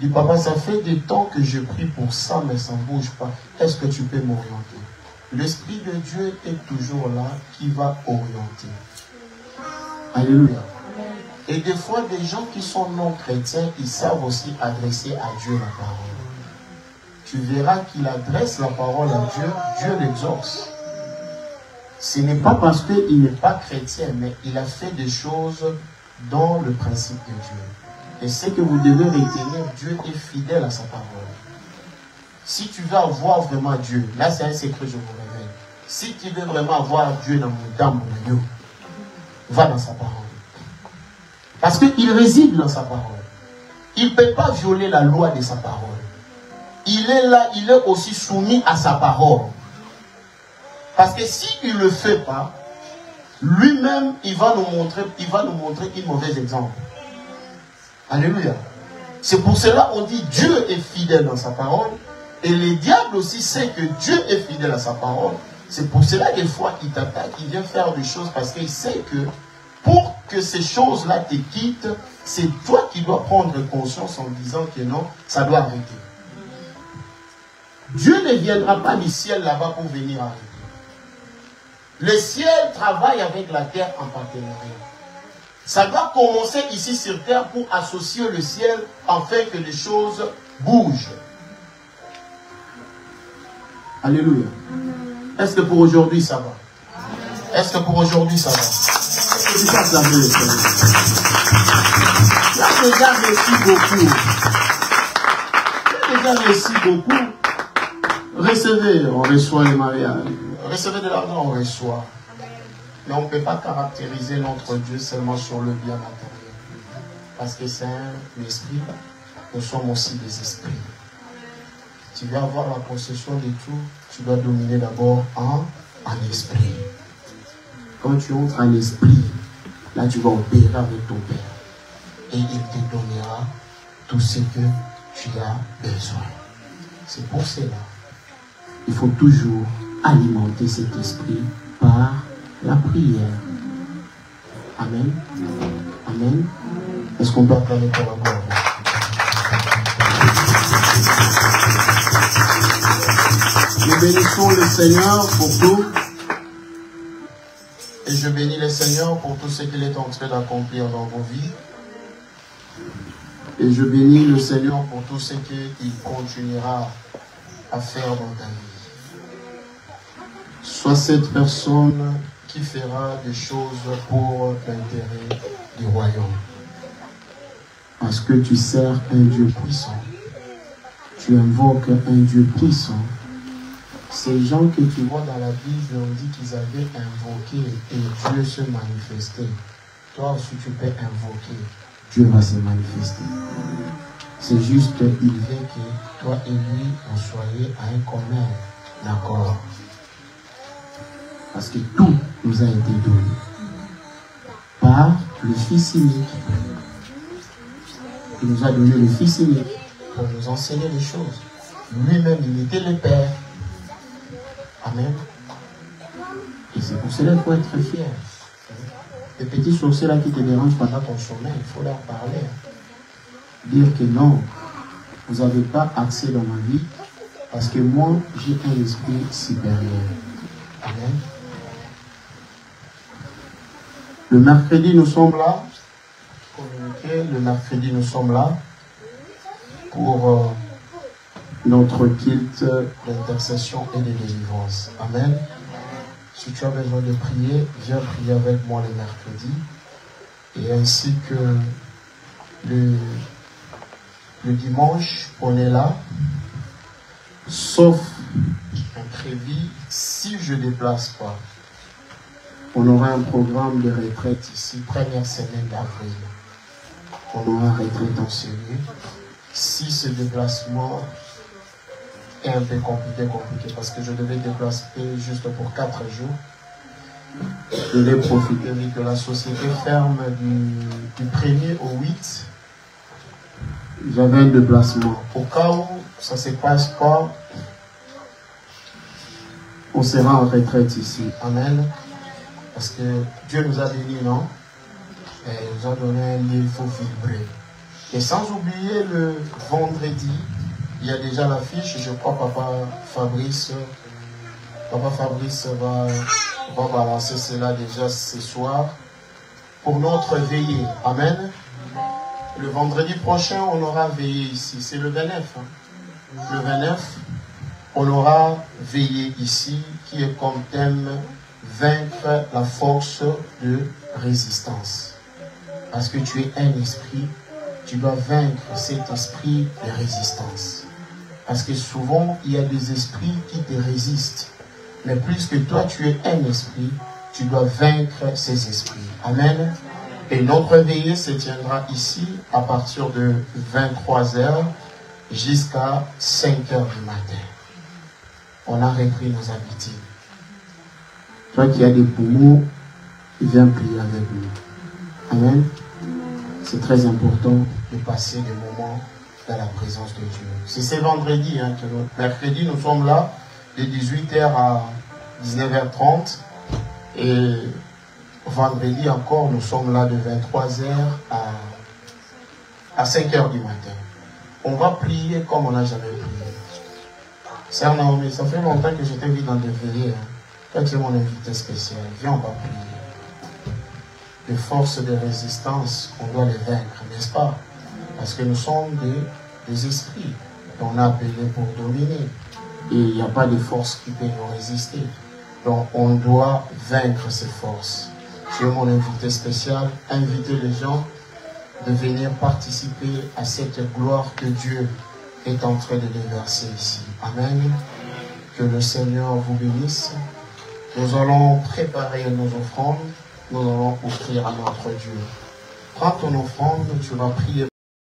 Dis, papa, ça fait des temps que je prie pour ça, mais ça ne bouge pas. Est-ce que tu peux m'orienter? L'Esprit de Dieu est toujours là, qui va orienter. Alléluia. Et des fois, des gens qui sont non chrétiens, ils savent aussi adresser à Dieu la parole. Tu verras qu'il adresse la parole à Dieu, Dieu l'exauce. Ce n'est pas parce qu'il n'est pas chrétien, mais il a fait des choses dans le principe de Dieu. Et ce que vous devez retenir, Dieu est fidèle à sa parole. Si tu veux avoir vraiment Dieu, là c'est un secret, je vous révèle. Si tu veux vraiment avoir Dieu dans mon agneau, va dans sa parole. Parce qu'il réside dans sa parole. Il ne peut pas violer la loi de sa parole. Il est là, il est aussi soumis à sa parole. Parce que s'il ne le fait pas, lui-même, il va nous montrer un mauvais exemple. Alléluia. C'est pour cela qu'on dit Dieu est fidèle dans sa parole. Et le diable aussi sait que Dieu est fidèle à sa parole. C'est pour cela des fois il t'attaque, il vient faire des choses parce qu'il sait que pour que ces choses-là te quittent, c'est toi qui dois prendre conscience en disant que non, ça doit arrêter. Dieu ne viendra pas du ciel là-bas pour venir arrêter. Le ciel travaille avec la terre en partenariat. Ça doit commencer ici sur terre pour associer le ciel afin que les choses bougent. Alléluia. Est-ce que pour aujourd'hui ça va? Est-ce que pour aujourd'hui ça va? C'est ça que ça veut le Seigneur. Il a déjà réussi beaucoup. Il a déjà réussi beaucoup. Recevez, on reçoit les mariages. Recevez de l'argent, on reçoit. Mais on ne peut pas caractériser notre Dieu seulement sur le bien matériel. Parce que c'est un esprit, nous sommes aussi des esprits. Tu veux avoir la possession de tout, tu dois dominer d'abord en esprit. Quand tu entres en esprit, là tu vas opérer avec ton Père. Et il te donnera tout ce que tu as besoin. C'est pour cela. Il faut toujours alimenter cet esprit par la prière. Amen. Amen. Est-ce qu'on peut acclamer pour la gloire? Nous bénissons le Seigneur pour tout. Et je bénis le Seigneur pour tout ce qu'il est en train d'accomplir dans vos vies. Et je bénis le Seigneur pour tout ce qu'il continuera à faire dans ta vie. Sois cette personne qui fera des choses pour l'intérêt du royaume. Parce que tu sers un Dieu puissant. Tu invoques un Dieu puissant. Ces gens que tu vois dans la Bible, on dit qu'ils avaient invoqué et Dieu se manifestait. Toi aussi tu peux invoquer, Dieu va se manifester. C'est juste, il veut que toi et lui, vous soyez à un commun accord. Parce que tout nous a été donné par le Fils unique. Il nous a donné le Fils unique pour nous enseigner les choses. Lui-même, il était le Père. Amen. Et c'est pour cela qu'il faut être fier. Les petits sorciers là qui te dérangent pendant ton sommeil, il faut leur parler. Dire que non, vous n'avez pas accès dans ma vie parce que moi, j'ai un esprit supérieur. Amen. Le mercredi, nous sommes là. Le mercredi, nous sommes là pour notre culte d'intercession et de délivrance. Amen. Si tu as besoin de prier, viens prier avec moi le mercredi. Et ainsi que le dimanche, on est là. Sauf imprévu, si je ne déplace pas. On aura un programme de retraite ici, première semaine d'avril. On aura retraite en sérieux. Si ce déplacement est un peu compliqué parce que je devais déplacer juste pour 4 jours. Je vais profiter vu que la société ferme du 1er au 8. J'avais un déplacement. Au cas où ça ne se passe pas, on sera en retraite ici. Amen. Parce que Dieu nous a bénis, non? Et il nous a donné un lieu, il faut vibrer. Et sans oublier le vendredi, il y a déjà l'affiche, je crois Papa Fabrice va balancer cela déjà ce soir pour notre veillée. Amen. Le vendredi prochain, on aura veillé ici. C'est le 29. Hein. Le 29, on aura veillé ici, qui est comme thème vaincre la force de résistance. Parce que tu es un esprit, tu dois vaincre cet esprit de résistance. Parce que souvent, il y a des esprits qui te résistent. Mais plus que toi, tu es un esprit, tu dois vaincre ces esprits. Amen. Et notre veillée se tiendra ici à partir de 23h jusqu'à 5h du matin. On a repris nos habitudes. Toi qui as des poumons, viens prier avec nous. Amen. C'est très important de passer des moments dans la présence de Dieu. C'est vendredi, hein, mercredi, nous sommes là de 18h à 19h30 et vendredi encore, nous sommes là de 23h à 5h du matin. On va prier comme on n'a jamais prié. Sœur Naomi, ça fait longtemps que je t'invite dans des veillées. Hein. Toi, tu es mon invité spécial. Viens, on va prier. des forces de résistance, on doit les vaincre, n'est-ce pas? Parce que nous sommes des esprits qu'on a appelés pour dominer. Et il n'y a pas de force qui peut nous résister. Donc on doit vaincre ces forces. Je mon invité spécial, inviter les gens de venir participer à cette gloire que Dieu est en train de déverser ici. Amen. Que le Seigneur vous bénisse. Nous allons préparer nos offrandes. Nous allons offrir à notre Dieu. Prends ton offrande, tu vas prier.